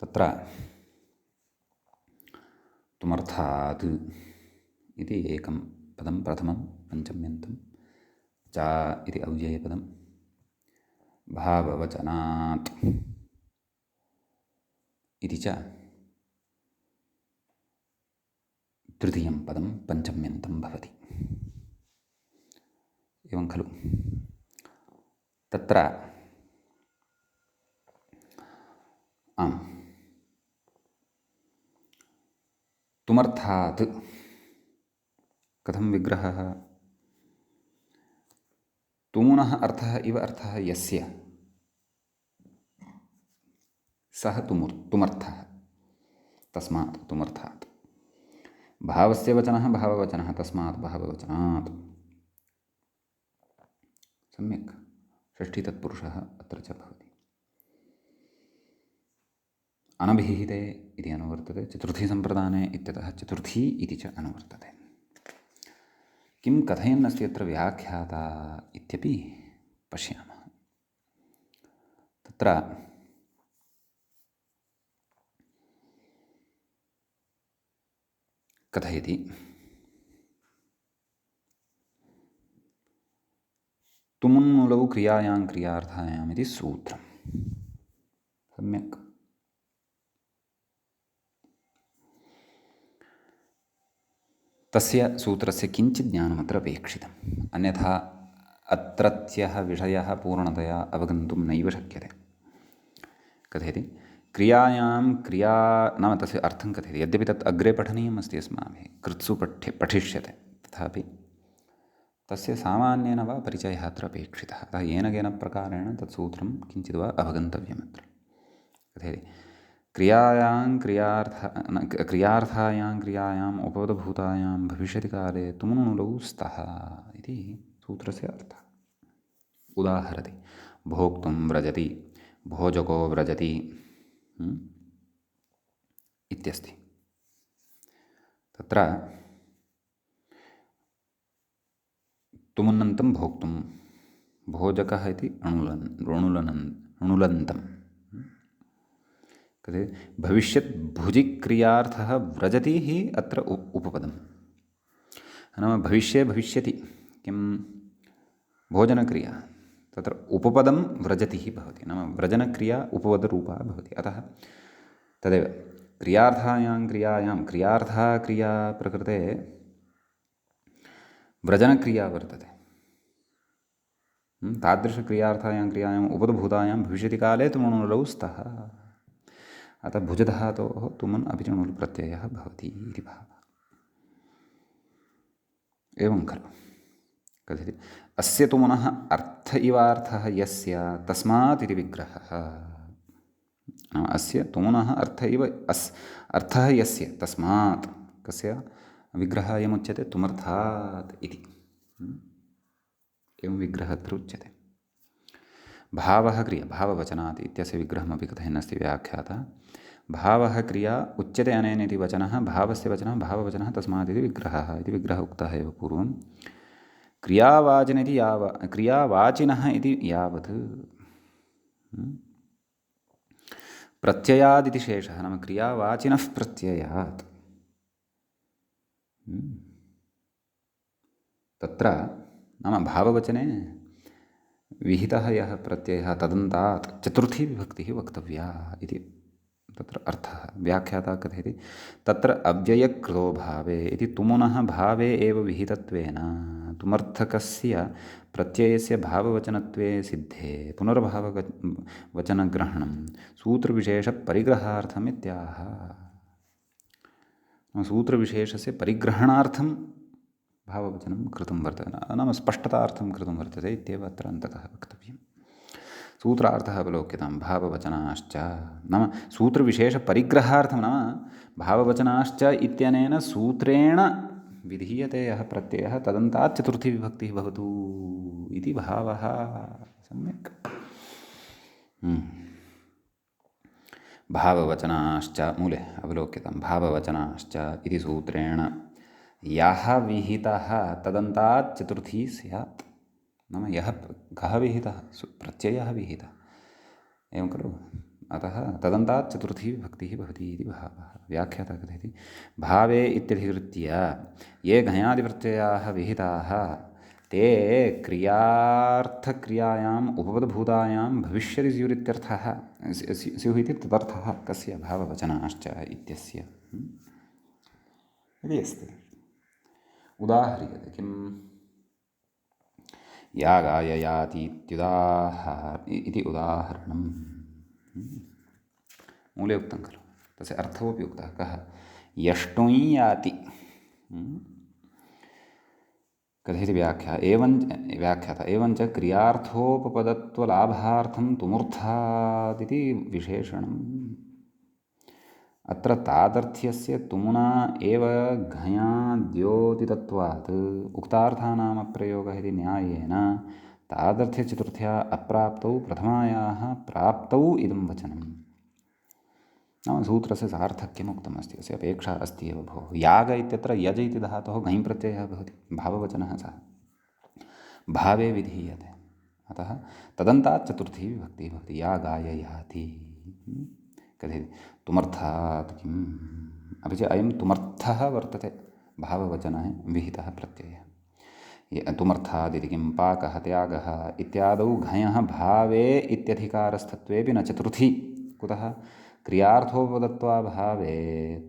तत्र तुमर्थात् इति एकं पदं प्रथमं पञ्चम्यन्तं च इति अव्ययपदं भाववचनात् इति च तृतीयं पदं पञ्चम्यन्तं भवति एवं खलु तत्र आम् तुमर्थात् कथं विग्रहः तुमुनः अर्थः इव अर्थः यस्य सः तुमर्थः तस्मात् तुमर्थात् भावस्य वचनः भाववचनः तस्मात् भाववचनात् सम्यक् षष्ठी तत्पुरुषः अत्र च भवति अनभिहिते इति अनुवर्तते चतुर्थी सम्प्रदाने इत्यतः चतुर्थी इति च अनुवर्तते किं कथयन्नस्ति अत्र व्याख्याता इत्यपि पश्यामः तत्र कथयति तुमुन्मुलौ क्रियायां क्रियार्थायाम् इति सूत्रम् सम्यक् तस्य सूत्रस्य किञ्चित् ज्ञानमत्र अपेक्षितम् अन्यथा अत्रत्यः विषयः पूर्णतया अवगन्तुं नैव शक्यते कथयति क्रियायां क्रिया नाम तस्य अर्थं कथयति यद्यपि तत् अग्रे पठनीयम् अस्ति अस्माभिः कृत्सु पठिष्यते तथापि तस्य सामान्येन वा परिचयः अत्र अपेक्षितः अतः येन केन प्रकारेण तत् सूत्रं किञ्चित् वा अवगन्तव्यमत्र कथयति क्रियार्थायां क्रियायाम् उपपदभूतायां भविष्यति काले तुमुनुलौ स्तः इति सूत्रस्य अर्थः उदाहरति भोक्तुं व्रजति भोजको व्रजति इत्यस्ति तत्र तुमुन्नन्तं भोक्तुं भोजकः इति णुलन्तं कथयति भविष्यत् भुजि क्रियार्थः व्रजति हि अत्र उपपदं नाम भविष्ये भविष्यति किं भोजनक्रिया तत्र उपपदं व्रजति हि भवति नाम व्रजनक्रिया उपपदरूपा भवति अतः तदेव क्रियार्थायां क्रियायां क्रियार्थः क्रिया प्रकृते व्रजनक्रिया वर्तते तादृशक्रियार्थायां क्रियायाम् उपपदभूतायां भविष्यति काले तुमुनुलौ स्तः अतः भुजधातोः तुमुन् अपि च णुल् प्रत्ययः भवति इति भावः एवं खलु कथयति अस्य तुमुनः अर्थ इवार्थः यस्य तस्मात् इति विग्रहः अस्य तुमुनः अर्थ इव अर्थः यस्य तस्मात् कस्य विग्रहः अयमुच्यते तुमर्थात् इति एवं विग्रहः अत्र उच्यते भावः क्रिया भाववचनात् इत्यस्य विग्रहमपि कथयन्नस्ति व्याख्याता भावः क्रिया उच्यते अनेन इति वचनः भावस्य वचनः भाववचनः तस्मात् इति विग्रहः इति विग्रहः उक्तः एव पूर्वं क्रियावाचिनः इति यावत् प्रत्ययादिति शेषः नाम क्रियावाचिनः प्रत्ययात् तत्र नाम भाववचने विहितः यः प्रत्ययः तदन्तात् चतुर्थी विभक्तिः वक्तव्या इति तत्र अर्थः व्याख्याता कथयति तत्र अव्ययकृतो भावे इति तुमुनः भावे एव विहितत्वेन तुमर्थकस्य प्रत्ययस्य भाववचनत्वे सिद्धे पुनर्भाववचनग्रहणं सूत्रविशेषपरिग्रहार्थम् इत्याह सूत्रविशेषस्य परिग्रहणार्थं भाववचनं कृतं वर्तते नाम स्पष्टतार्थं कृतं वर्तते इत्येव अत्र अन्ततः वक्तव्यं सूत्रार्थः अवलोक्यतां भाववचनाश्च नाम सूत्रविशेषपरिग्रहार्थं नाम भाववचनाश्च इत्यनेन सूत्रेण विधीयते यः प्रत्ययः तदन्तात् चतुर्थी विभक्तिः भवतु इति भावः सम्यक् भाववचनाश्च मूले अवलोक्यतां भाववचनाश्च इति सूत्रेण यः विहितः तदन्तात् चतुर्थी स्यात् नाम यः कः विहितः प्रत्ययः विहितः एवं खलु अतः तदन्तात् चतुर्थी विभक्तिः भवति इति भावः व्याख्याता कथयति भावे इत्यधिकृत्य ये घञादिप्रत्ययाः विहिताः ते क्रियार्थक्रियायाम् उपपदभूतायां भविष्यति स्युरित्यर्थः स्युः इति तदर्थः कस्य भाववचनाश्च इत्यस्य इति अस्ति उदाह्रियते किम् यागाय याति इति उदाहरणं मूले उक्तं खलु तस्य अर्थोऽपि उक्तः कः यष्टुञ् याति कथयति व्याख्याता एवञ्च क्रियार्थोपपदत्वलाभार्थं तुमूर्थादिति विशेषणम्। अत्र तादर्थ्यस्य तुमुना एव घञाद्योतितत्वात् उक्तार्थानामप्रयोगः इति न्यायेन तादर्थ्यचतुर्थ्या अप्राप्तौ प्रथमायाः प्राप्तौ इदं वचनम्। नाम सूत्रस्य सार्थक्यम् उक्तमस्ति, अस्य अपेक्षा अस्ति एव भोः। याग इत्यत्र यज इति धातोः घञ् प्रत्ययः भवति, भाववचनः सः, भावे विधीयते, अतः तदन्तात् चतुर्थी विभक्तिः भवति। यागाय याति कथयति तुमर्थात् किम्। अपि च अयं तुमर्थः वर्तते, भाववचनः विहितः प्रत्ययः। तुमर्थादिति किं पाकः त्यागः इत्यादौ घञः भावे इत्यधिकारस्थत्वेपि न चतुर्थी। कुतः? क्रियार्थोपदत्वाभावे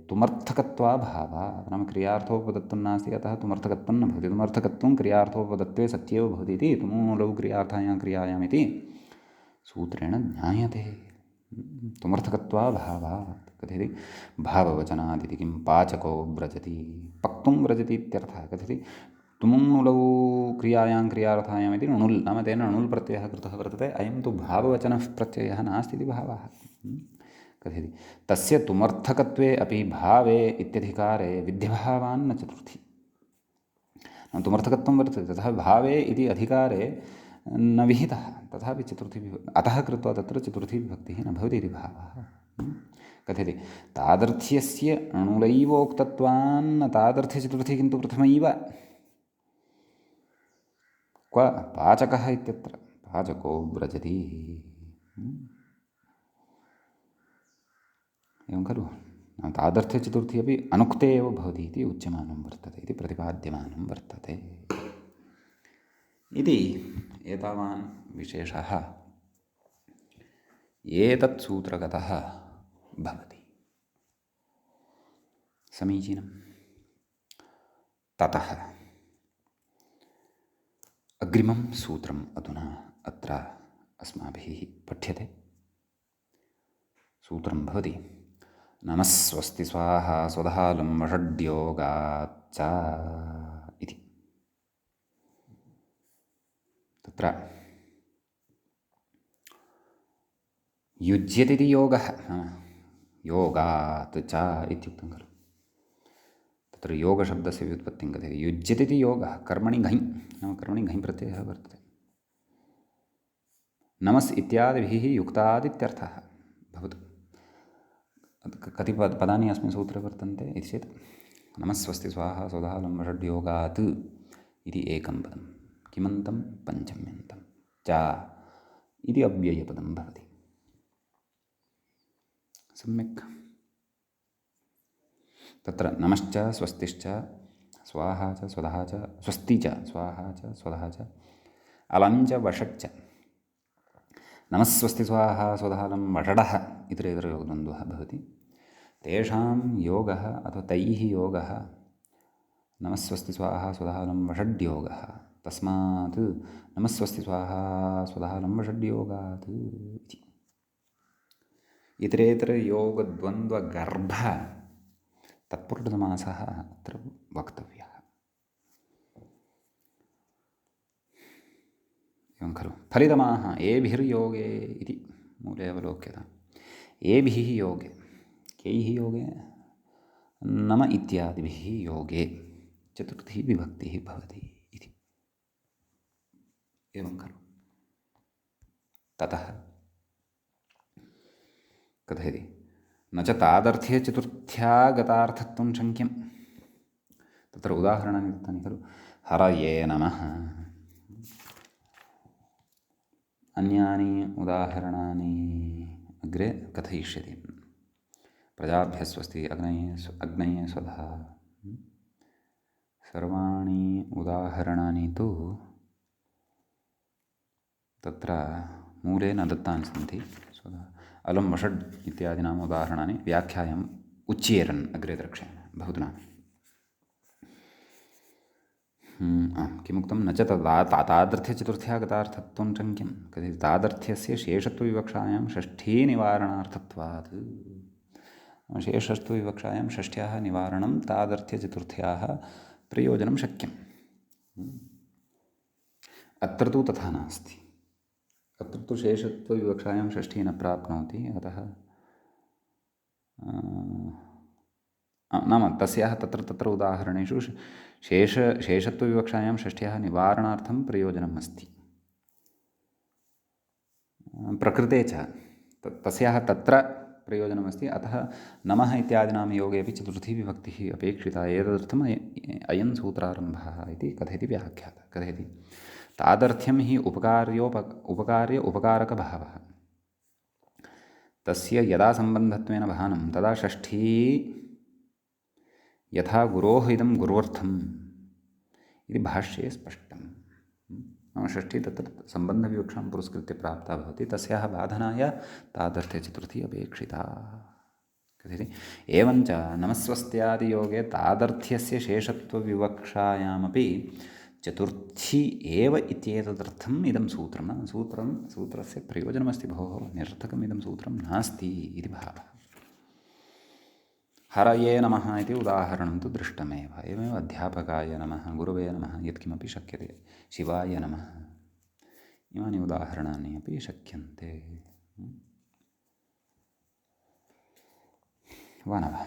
तुमर्थकत्वाभावात्। नाम क्रियार्थोपदत्तं नास्ति, अतः तुमर्थकत्वं न भवति। तुमर्थकत्वं क्रियार्थोपदत्वे सत्येव भवति इति तुमुलौ क्रियार्थायां क्रियायामिति सूत्रेण ज्ञायते। तुमर्थकत्वाभावात् कथयति भाववचनादिति किं पाचको व्रजति, पक्तुं व्रजति इत्यर्थः। कथयति तुमुलौ क्रियायां क्रियार्थायामिति णुल्, नाम तेन णुल् प्रत्ययः कृतः वर्तते। अयं तु भाववचनः प्रत्ययः नास्ति इति भावः। कथयति तस्य तुमर्थकत्वे अपि भावे इत्यधिकारे विध्यभावान् न चतुर्थी। तुमर्थकत्वं वर्तते, तथा भावे इति अधिकारे न विहितः, तथापि चतुर्थी अतः कृत्वा तत्र चतुर्थी विभक्तिः न भवति इति भावः। कथयति तादर्थ्यस्य अणुलैवोक्तत्वान्न तादर्थ्यचतुर्थी किन्तु प्रथमैव। क्व पाचकः इत्यत्र पाचको व्रजति, एवं खलु। तादर्थ्यचतुर्थी अपि अनुक्ते एव भवति इति उच्यमानं वर्तते, इति प्रतिपाद्यमानं वर्तते इति एतावान् विशेषः एतत् सूत्रगतः भवति। समीचीनं। ततः अग्रिमं सूत्रम् अधुना अत्र अस्माभिः पठ्यते। सूत्रं भवति नमस्वस्ति स्वाहा स्वधा लम्बषड्योगाच्च इति। तत्र युज्यते इति योगः, योगात् च इत्युक्तं खलु। तत्र योगशब्दस्य व्युत्पत्तिं कथयति। युज्यते इति योगः कर्मणि घञ्, नाम कर्मणि घञ् प्रत्ययः वर्तते। नमस् इत्यादिभिः युक्तादित्यर्थः भवतु। कति पदानि अस्मिन् सूत्रे वर्तन्ते इति चेत् नमस्वस्ति स्वाहा स्वधा लम्बषड्योगात् इति एकं पदं, किमन्तं पञ्चम्यन्तं च इति अव्ययपदं भवति। सम्यक्। तत्र नमश्च स्वस्तिश्च स्वाहा च स्वधा च स्वस्ति च स्वाहा च स्वधा च अलञ्च वषच्च। नमस्वस्ति स्वाहा स्वधालं वषडः इतरेतरयोगद्वन्द्वः भवति। तेषां योगः अथवा तैः योगः नमस्वस्ति स्वाहा स्वधालं वषड्योगः। तस्मात् नमस्वस्ति स्वाहा स्वधालं वषड्योगात् इति। इतरेतरयोगद्वन्द्वगर्भः तत्पुरुषसमासः अत्र वक्तव्यः। एवं खलु। फलितमाः एभिर्योगे इति मूले अवलोक्यताम्। एभिः योगे, कैः योगे? नम इत्यादिभिः योगे चतुर्थी विभक्तिः भवति इति। एवं खलु। ततः कथयति न च तादर्थ्ये चतुर्थ्या गतार्थत्वं शङ्क्यं। तत्र उदाहरणानि दत्तानि खलु। हरये नमः। अन्यानि उदाहरणानि अग्रे कथयिष्यति। प्रजाभ्यः स्वस्ति अग्नये स्वधा। सर्वाणि उदाहरणानि तु तत्र मूले न दत्तानि सन्ति। स्वधा अलं वषड् इत्यादीनाम् उदाहरणानि व्याख्यायाम् उच्येरन् अग्रे द्रक्ष्यामः। भवतु नाम किमुक्तं न च तादर्थ्यचतुर्थ्या गतार्थत्वं शङ्क्यं। कथयति तादर्थ्यस्य शेषत्वविवक्षायां षष्ठीनिवारणार्थत्वात्। शेषत्वविवक्षायां षष्ठ्याः निवारणं तादर्थ्यचतुर्थ्याः प्रयोजनं शक्यं। अत्र तु तथा नास्ति। अत्र तु शेषत्वविवक्षायां षष्ठी न प्राप्नोति, अतः नाम तस्याः तत्र तत्र उदाहरणेषु शेषत्वविवक्षायां षष्ठ्याः निवारणार्थं प्रयोजनम् अस्ति। प्रकृते च तस्याः तत्र प्रयोजनमस्ति, अतः नमः इत्यादीनां योगे अपि चतुर्थी विभक्तिः अपेक्षिता। एतदर्थम् अयं सूत्रारम्भः इति कथयति व्याख्याता। कथयति तादर्थ्यं हि उपकार्य उपकारकभावः तस्य यदा सम्बन्धत्वेन भानं तदा षष्ठी यथा गुरोः इदं गुर्वर्थम् इति भाष्ये स्पष्टम्। नाम षष्ठी तत्र सम्बन्धविवक्षां पुरस्कृत्य प्राप्ता भवति, तस्याः बाधनाय तादर्थे चतुर्थी अपेक्षिता। कथयति एवञ्च नमस्वस्त्यादियोगे तादर्थ्यस्य शेषत्वविवक्षायामपि चतुर्थी एव इत्येतदर्थम् इदं सूत्रं। सूत्रस्य प्रयोजनमस्ति, भोः निरर्थकम् इदं सूत्रं नास्ति इति भावः। हरये नमः इति उदाहरणं तु दृष्टमेव। एवमेव अध्यापकाय नमः, गुरवे नमः, यत्किमपि शक्यते, शिवाय नमः, इमानि उदाहरणानि अपि शक्यन्ते। वा न वा?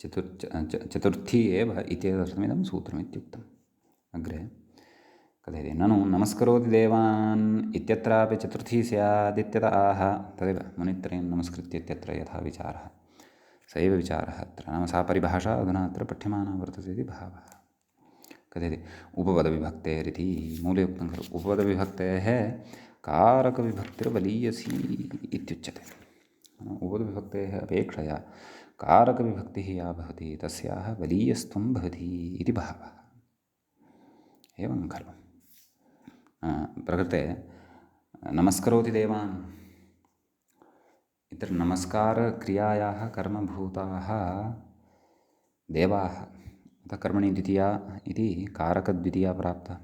चतुर्थी एव इत्येतदर्थमिदं सूत्रमित्युक्तम्। अग्रे कथयति ननु नमस्करोति देवान् इत्यत्रापि चतुर्थी स्यादित्यत आह। तदेव मुनित्रयं नमस्कृत्य इत्यत्र यथा विचारः, स एव विचारः अत्र। नाम सा परिभाषा अधुना अत्र पठ्यमाना वर्तते इति भावः। कथयति उपपदविभक्तेरिति मूले उक्तं खलु, उपपदविभक्तेः कारकविभक्तिर्बलीयसी इत्युच्यते। उपपदविभक्तेः अपेक्षया कारकविभक्तिः या भवति तस्याः बलीयस्त्वं भवति इति भावः। एवं खलु प्रकृते नमस्करोति देवान् इति नमस्कारक्रियायाः कर्मभूताः देवाः, अतः कर्मणि द्वितीया इति कारकद्वितीया प्राप्ता।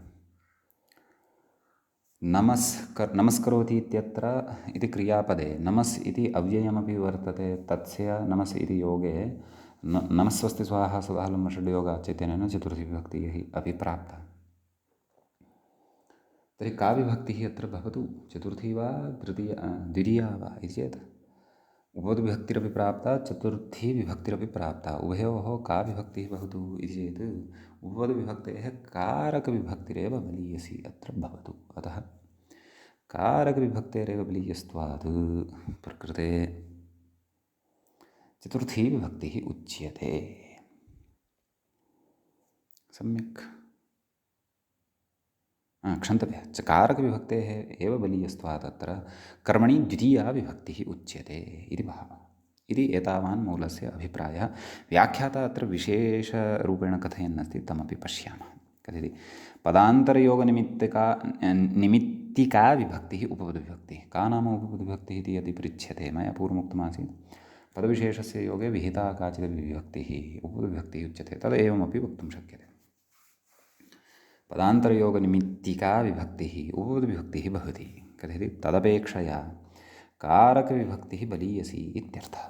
नमस्करोति इत्यत्र इति क्रियापदे नमस् इति अव्ययमपि वर्तते, तस्य नमस् इति योगे नमस्वस्ति स्वाहा सदालम्बषड्योगाच्च इत्यनेन चतुर्थी विभक्तिः अपि प्राप्ता। तर्हि का विभक्तिः अत्र भवतु, चतुर्थी वा द्वितीया वा इति चेत् उपपदविभक्तिरपि प्राप्ता, चतुर्थी विभक्तिरपि प्राप्ता। उभयोः का विभक्तिः भवतु इति चेत् उपपदविभक्तेः कारकविभक्तिरेव बलीयसी अत्र भवतु। अतः कारकविभक्तेरेव बलीयस्त्वात् प्रकृते चतुर्थी विभक्तिः उच्यते। सम्यक् क्षन्तव्यः, कारकविभक्तेः एव बलीयस्त्वात् अत्र कर्मणि द्वितीया विभक्तिः उच्यते इति भावः। इति एतावान् मूलस्य अभिप्रायः। व्याख्याता अत्र विशेषरूपेण कथयन्नस्ति, तमपि पश्यामः। कथयति निमित्तिका विभक्तिः उपपदविभक्तिः। का नाम उपपदविभक्तिः इति यदि पृच्छ्यते, मया पूर्वमुक्तमासीत् पदविशेषस्य योगे विहिता काचित् विभक्तिः उपपदविभक्तिः उच्यते, तदेवमपि वक्तुं शक्यते। पदान्तरयोगनिमित्तिका विभक्तिः उपपदविभक्तिः भवति। कथयति तदपेक्षया कारकविभक्तिः बलीयसी इत्यर्थः।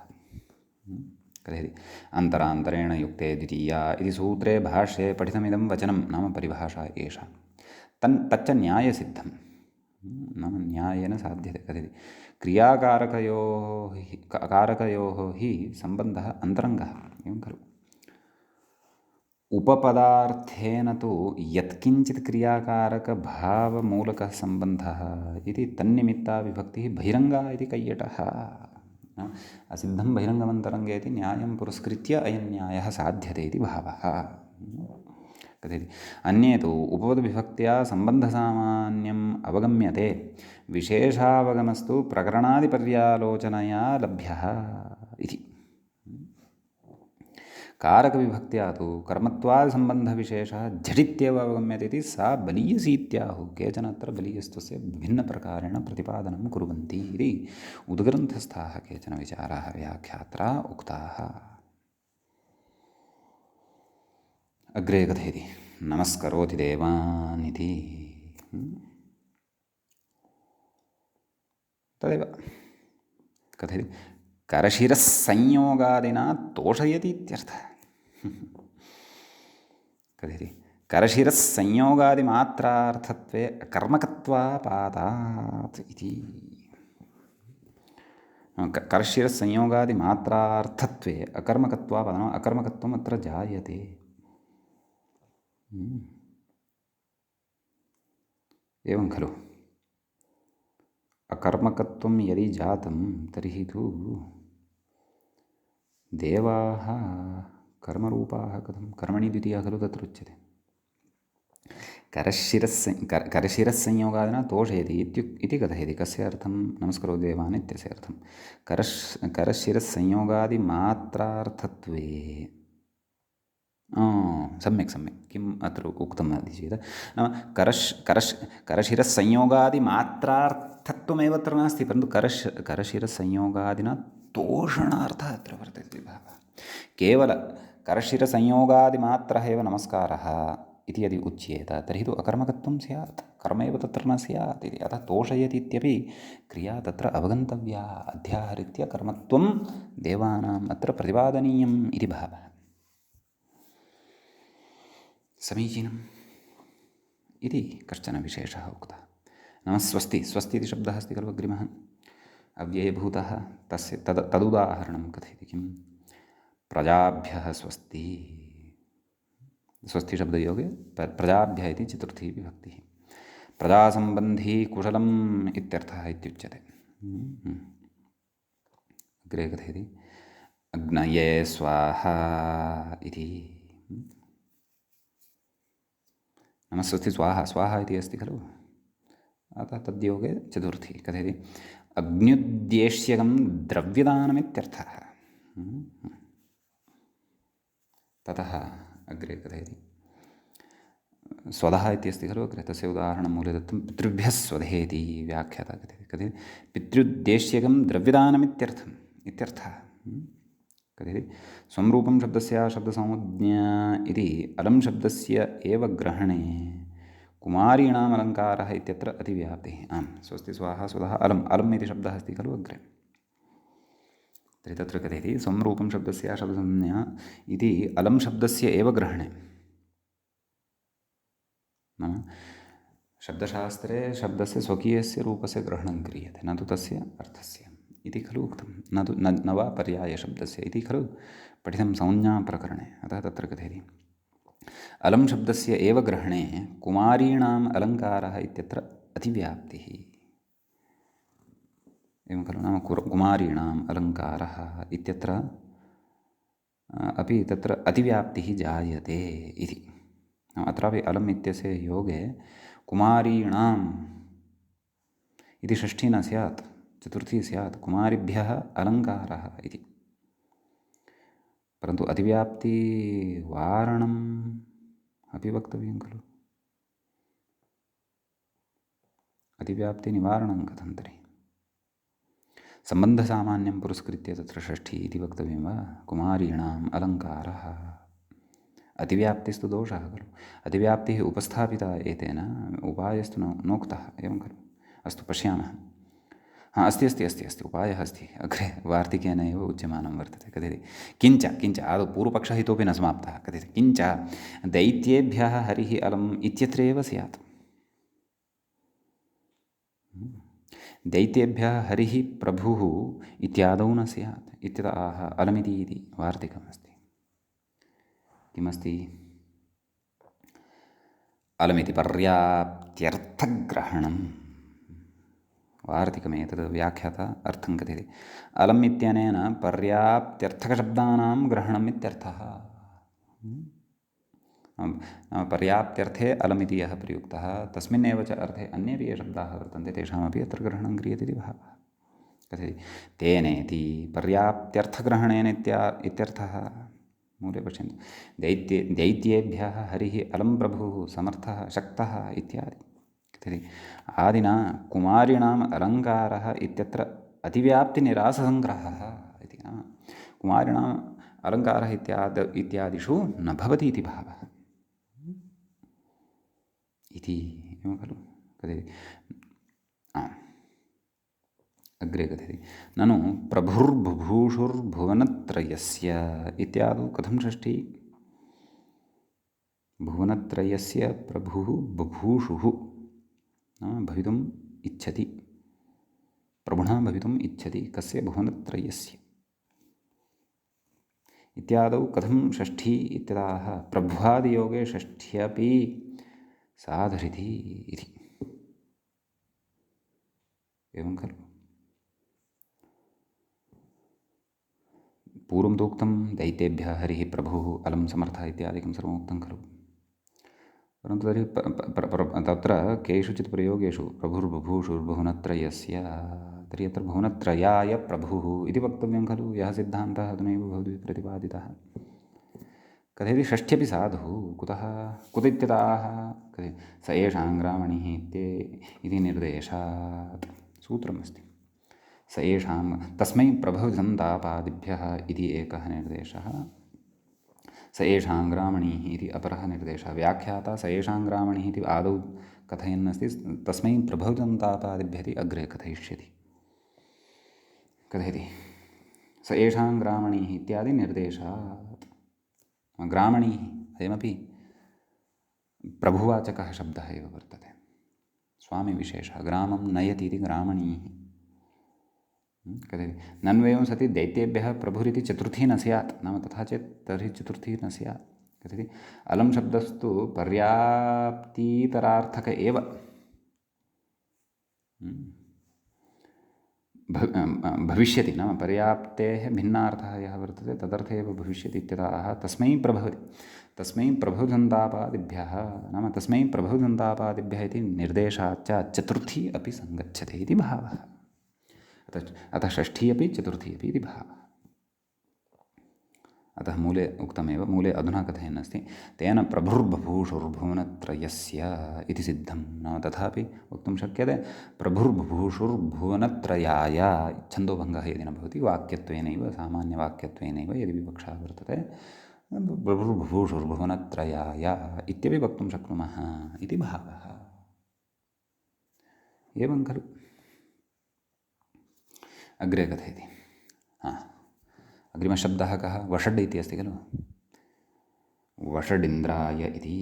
कथयति अन्तरान्तरेण युक्ते द्वितीया इति सूत्रे भाष्ये पठितमिदं वचनं नाम परिभाषा एषा तच्च न्यायसिद्धं, नाम न्यायेन साध्यते। कथयति कारकयोः हि सम्बन्धः अन्तरङ्गः। एवं खलु उपपदार्थेन तु यत्किञ्चित् क्रियाकारकभावमूलकः सम्बन्धः इति तन्निमित्ता विभक्तिः बहिरङ्गा इति कैयटः। असिद्धं बहिरङ्गमन्तरङ्गे इति न्यायं पुरस्कृत्य अयं न्यायः साध्यते इति भावः। कथयति अन्ये तु उपपदविभक्त्या सम्बन्धसामान्यम् अवगम्यते, विशेषावगमस्तु प्रकरणादिपर्यालोचनया लभ्यः इति। कारकविभक्त्या तु कर्मत्वादिसम्बन्धविशेषः झटित्येव अवगम्यते इति सा बलीयसी इत्याहुः। केचन अत्र बलीयस्त्वस्य भिन्नप्रकारेण प्रतिपादनं कुर्वन्ति इति उद्ग्रन्थस्थाः केचन विचाराः व्याख्यात्रा उक्ताः। अग्रे कथयति नमस्करोति देवान् इति। तदेव कथयति करशिरस्संयोगादिना तोषयति इत्यर्थः। कथयति करशिरस्संयोगादिमात्रार्थत्वे अकर्मकत्वापादात् इति। करशिरस्संयोगादिमात्रार्थत्वे अकर्मकत्वापादात् अकर्मकत्वम् अत्र जायते। एवं खलु। अकर्मकत्वं यदि जातं तर्हि तु देवाः कर्मरूपाः कथं कर्मणि द्वितीया खलु तत्र उच्यते। करशिरस्संयोगादिना तोषयति इति कथयति। कस्य अर्थं? नमस्करो देवान् इत्यस्य अर्थं। करशिरस्संयोगादिमात्रार्थत्वे सम्यक् सम्यक्। किम् अत्र उक्तम् इति चेत् नाम करशिरस्संयोगादिमात्रार्थत्वमेव अत्र नास्ति, परन्तु करशिरस्संयोगादिना तोषणार्थः अत्र वर्तते भावः। केवल करशिरसंयोगादिमात्रः एव नमस्कारः इति यदि उच्येत तर्हि तु अकर्मकत्वं स्यात्, कर्म एव तत्र न स्यात् इति। अतः तोषयति इत्यपि क्रिया तत्र अवगन्तव्या। अध्याहृत्य कर्मत्वं देवानाम् अत्र प्रतिपादनीयम् इति भावः। समीचीनम् इति कश्चन विशेषः उक्तः। नाम स्वस्ति, स्वस्ति इति शब्दः अस्ति खलु अग्रिमः अव्ययभूतः, तस्य तदुदाहरणं कथयति। किं? प्रजाभ्यः स्वस्ति। स्वस्तिशब्दयोगे प्रजाभ्यः इति चतुर्थी विभक्तिः। प्रजासम्बन्धी कुशलम् इत्यर्थः इत्युच्यते। अग्रे कथयति अग्नये स्वाहा इति। नाम स्वस्ति स्वाहा, स्वाहा इति अस्ति खलु, अतः तद्योगे चतुर्थी कथयति अग्न्युद्देश्यकं द्रव्यदानमित्यर्थः। ततः अग्रे कथयति स्वधः इति अस्ति खलु अग्रे, तस्य उदाहरणं मूले दत्तं पितृभ्यः स्वधेति व्याख्याता कथयति पितृद्देश्यकं द्रव्यदानमित्यर्थः कथयति स्वं रूपं शब्दस्य शब्दसंज्ञा इति अलं शब्दस्य एव ग्रहणे कुमारीणाम् अलङ्कारः इत्यत्र अतिव्याप्तिः। आम्, स्वस्ति स्वाहा स्वधः अलम् इति शब्दः अस्ति खलु अग्रे। तर्हि तत्र कथयति स्वं रूपं शब्दस्य शब्दसंज्ञा इति अलं शब्दस्य एव ग्रहणे। नाम शब्दशास्त्रे शब्दस्य स्वकीयस्य रूपस्य ग्रहणं क्रियते, न तु तस्य अर्थस्य इति खलु उक्तं। न वा पर्यायशब्दस्य इति खलु पठितं संज्ञाप्रकरणे। अतः तत्र कथयति अलं शब्दस्य एव ग्रहणे कुमारीणाम् अलङ्कारः इत्यत्र अतिव्याप्तिः। एवं खलु। नाम कुमारीणाम् अलङ्कारः इत्यत्र अपि तत्र अतिव्याप्तिः जायते इति। अत्रापि अलम् इत्यस्य योगे कुमारीणाम् इति षष्ठी न स्यात्, चतुर्थी स्यात्। कुमारिभ्यः अलङ्कारः इति। परन्तु अतिव्याप्तिवारणम् अपि वक्तव्यं खलु। अतिव्याप्तिनिवारणं कथं तर्हि? सम्बन्धसामान्यं पुरस्कृत्य तत्र षष्ठी इति वक्तव्यं वा? कुमारीणाम् अलङ्कारः। अतिव्याप्तिस्तु दोषः खलु। अतिव्याप्तिः उपस्थापिता एतेन, उपायस्तु नोक्तः। एवं खलु। अस्तु पश्यामः। अस्ति उपायः अस्ति। अग्रे वार्तिकेन एव उच्यमानं वर्तते। कथयति किञ्च आदौ पूर्वपक्षः इतोपि न समाप्तः। कथयति किञ्च दैत्येभ्यः हरिः अलम् इत्यत्रैव स्यात्। दैत्येभ्यः हरिः प्रभुः इत्यादौ न स्यात् इत्यतः अलमिति इति वार्तिकमस्ति। किमस्ति? अलमिति पर्याप्त्यर्थग्रहणम्। वार्तिकमेतद् व्याख्याता अर्थं कथयति अलम् इत्यनेन पर्याप्त्यर्थकशब्दानां ग्रहणम् इत्यर्थः। पर्याप्त्यर्थे अलमिति यः प्रयुक्तः तस्मिन्नेव च अर्थे अन्येपि ये शब्दाः वर्तन्ते तेषामपि अत्र ग्रहणं क्रियते इति भावः। कथयति तेनेति पर्याप्त्यर्थग्रहणेन इत्यर्थः। मूले पश्यन्तु दैत्येभ्यः हरिः अलं प्रभुः समर्थः शक्तः इत्यादि। कथयति आदिना कुमारिणाम् अलङ्कारः इत्यत्र अतिव्याप्तिनिराससङ्ग्रहः इति। कुमारिणाम् अलङ्कारः इत्यादिषु न भवति इति भावः इति। एवं खलु। कथयति अग्रे कथयति ननु प्रभुर्बुभूषुर्भुवनत्रयस्य इत्यादौ कथं षष्ठी? भुवनत्रयस्य प्रभुः बुभूषुः भवितुम् इच्छति, प्रभुना भवितुम् इच्छति, कस्य? भुवनत्रयस्य। इत्यादौ कथं षष्ठी इत्यतः प्रभ्वादियोगे षष्ठ्यपि साधरिति इति। एवं खलु? पूर्वं तोक्तं दैतेभ्यः हरिः प्रभुः अलं समर्थः इत्यादिकं सर्वम् उक्तं खलु। परन्तु तर्हि तत्र केषुचित् प्रयोगेषु प्रभुर्बभूषुर्भुवनत्रयस्य, तर्हि अत्र भुवनत्रयाय प्रभुः इति वक्तव्यं खलु। यः सिद्धान्तः अधुनैव भवद्भिः प्रतिपादितः। कथयति षष्ठ्यपि साधुः। कुतः? कुत इत्यतः स एषां ग्रामणिः इति निर्देशात् सूत्रमस्ति। स एषां तस्मै प्रभवजन्तापादिभ्यः इति एकः निर्देशः, स एषां ग्रामणीः इति अपरः निर्देशः। व्याख्याता स एषां ग्रामणीः इति आदौ कथयन्नस्ति, तस्मै प्रभवजन्तापादिभ्यः इति अग्रे कथयिष्यति। कथयति स एषां ग्रामणीः इत्यादि निर्देशात्। ग्रामणीः अयमपि प्रभुवाचकः शब्दः एव वर्तते, स्वामिविशेषः। ग्रामं नयति इति ग्रामणीः। कथयति नन्वयं सति दैत्येभ्यः प्रभुरिति चतुर्थी न स्यात्, नाम तथा चेत् तर्हि चतुर्थी न स्यात्। कथयति अलं शब्दस्तु पर्याप्तीतरार्थक एव भविष्यति, नाम पर्याप्तेः भिन्नार्थः यः वर्तते तदर्थे एव भविष्यति इत्यतः तस्मै प्रभवति, तस्मै प्रभवजन्तापादिभ्यः, नाम तस्मै प्रभवजन्तापादिभ्यः इति निर्देशाच्च चतुर्थी अपि सङ्गच्छते इति भावः। अतः षष्ठी अपि चतुर्थी अपि इति भावः। अतः मूले उक्तमेव, मूले अधुना कथयन्नस्ति तेन प्रभुर्बभूषुर्भुवनत्रयस्य इति सिद्धं। नाम तथापि वक्तुं शक्यते प्रभुर्बभूषुर्भुवनत्रयाय, छन्दोभङ्गः यदि न भवति, वाक्यत्वेनैव, सामान्यवाक्यत्वेनैव यदि विवक्षा वर्तते, प्रभुर्बभूषुर्भुवनत्रयाय इत्यपि वक्तुं शक्नुमः इति भावः। एवं खलु? अग्रे कथयति। अग्रिमशब्दः कः? वषड् इति अस्ति खलु। वषडिन्द्राय इति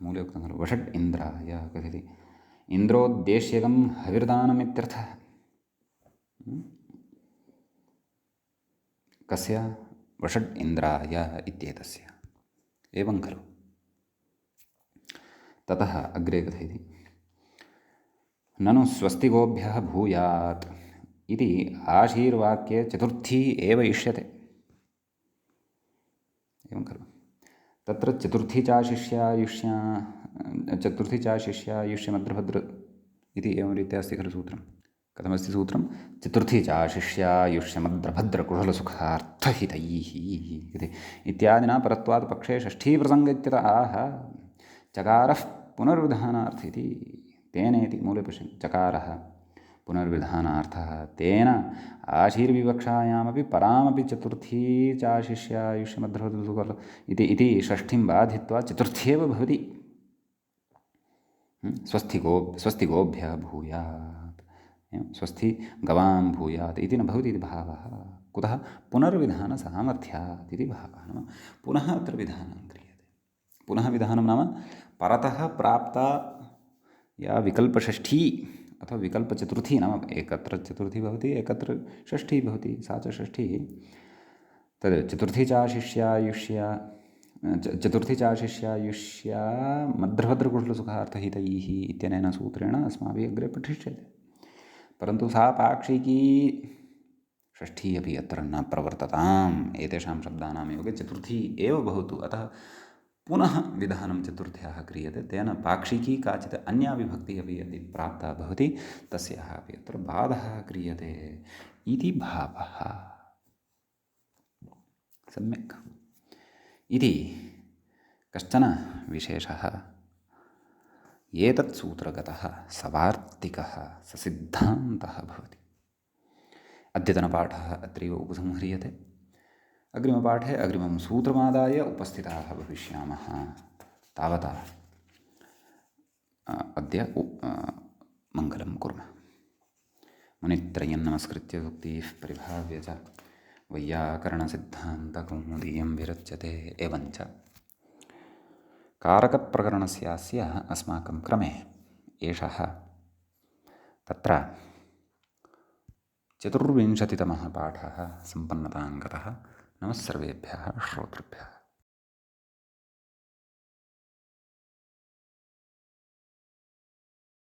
मूले उक्तं खलु। वषड् इन्द्राय कथयति इन्द्रोद्देश्यकं हविर्दानमित्यर्थः। कस्य? वषड् इन्द्राय इत्येतस्य। एवं खलु। ततः अग्रे कथयति ननु स्वस्तिगोभ्यः भूयात् इति आशीर्वाक्ये चतुर्थी एव इष्यते। एवं खलु। तत्र चतुर्थी चाशिष्यायुष्यमद्रभद्र इति एवं रीत्या अस्ति खलु सूत्रं। कथमस्ति सूत्रं? चतुर्थी चाशिष्यायुष्यमद्रभद्रकुशलसुखार्थहितैः इति इत्यादिना परत्वात् पक्षे षष्ठीप्रसङ्ग इत्यतः आह चकारः पुनर्विधानार्थ इति। तेनेति मूले पश्यन्तु, चकारः पुनर्विधानार्थः, तेन आशीर्विवक्षायामपि परामपि चतुर्थी चाशिष्यायुष्यमद्रभद्रकुशल इति षष्ठीं बाधित्वा चतुर्थ्येव भवति। स्वस्तिगोभ्यः भूयात्, स्वस्थि गवां भूयात् इति न भवति इति भावः। कुतः? पुनर्विधानसामर्थ्यात् इति भावः। नाम पुनः अत्र विधानं क्रियते। पुनः विधानं नाम परतः प्राप्ता या विकल्पषष्ठी अथवा विकल्पचतुर्थी, नाम एकत्र चतुर्थी भवति, एकत्र षष्ठी भवति, सा च षष्ठीः। तद् चतुर्थी चाशिष्यायुष्या मद्रभद्रकुशलसुखार्थहितैः इत्यनेन सूत्रेण अस्माभिः अग्रे पठिष्यते। परन्तु सा पाक्षिकी षष्ठी अपि अत्र न प्रवर्तताम्। एतेषां शब्दानां योगे चतुर्थी एव भवतु। अतः पुनः विधानं चतुर्थ्याः क्रियते, तेन पाक्षिकी काचित् अन्या विभक्तिः अपि यदि प्राप्ता भवति तस्याः अपि अत्र बाधः क्रियते इति भावः। सम्यक्। इति कश्चन विशेषः एतत् सूत्रगतः सवार्तिकः ससिद्धान्तः भवति। अद्यतनपाठः अत्रैव उपसंह्रियते। अग्रिमपाठे अग्रिमं सूत्रमादाय उपस्थिताः भविष्यामः। तावता अद्य मङ्गलं कुर्मः। मुनित्रयं नमस्कृत्य सूक्तिः परिभाव्य च वैयाकरणसिद्धान्तकौमुदीयं विरच्यते। एवञ्च कारकप्रकरणस्यास्य अस्माकं क्रमे एषः तत्र 24तमः पाठः सम्पन्नतां गतः। नमः सर्वेभ्यः श्रोतृभ्यः।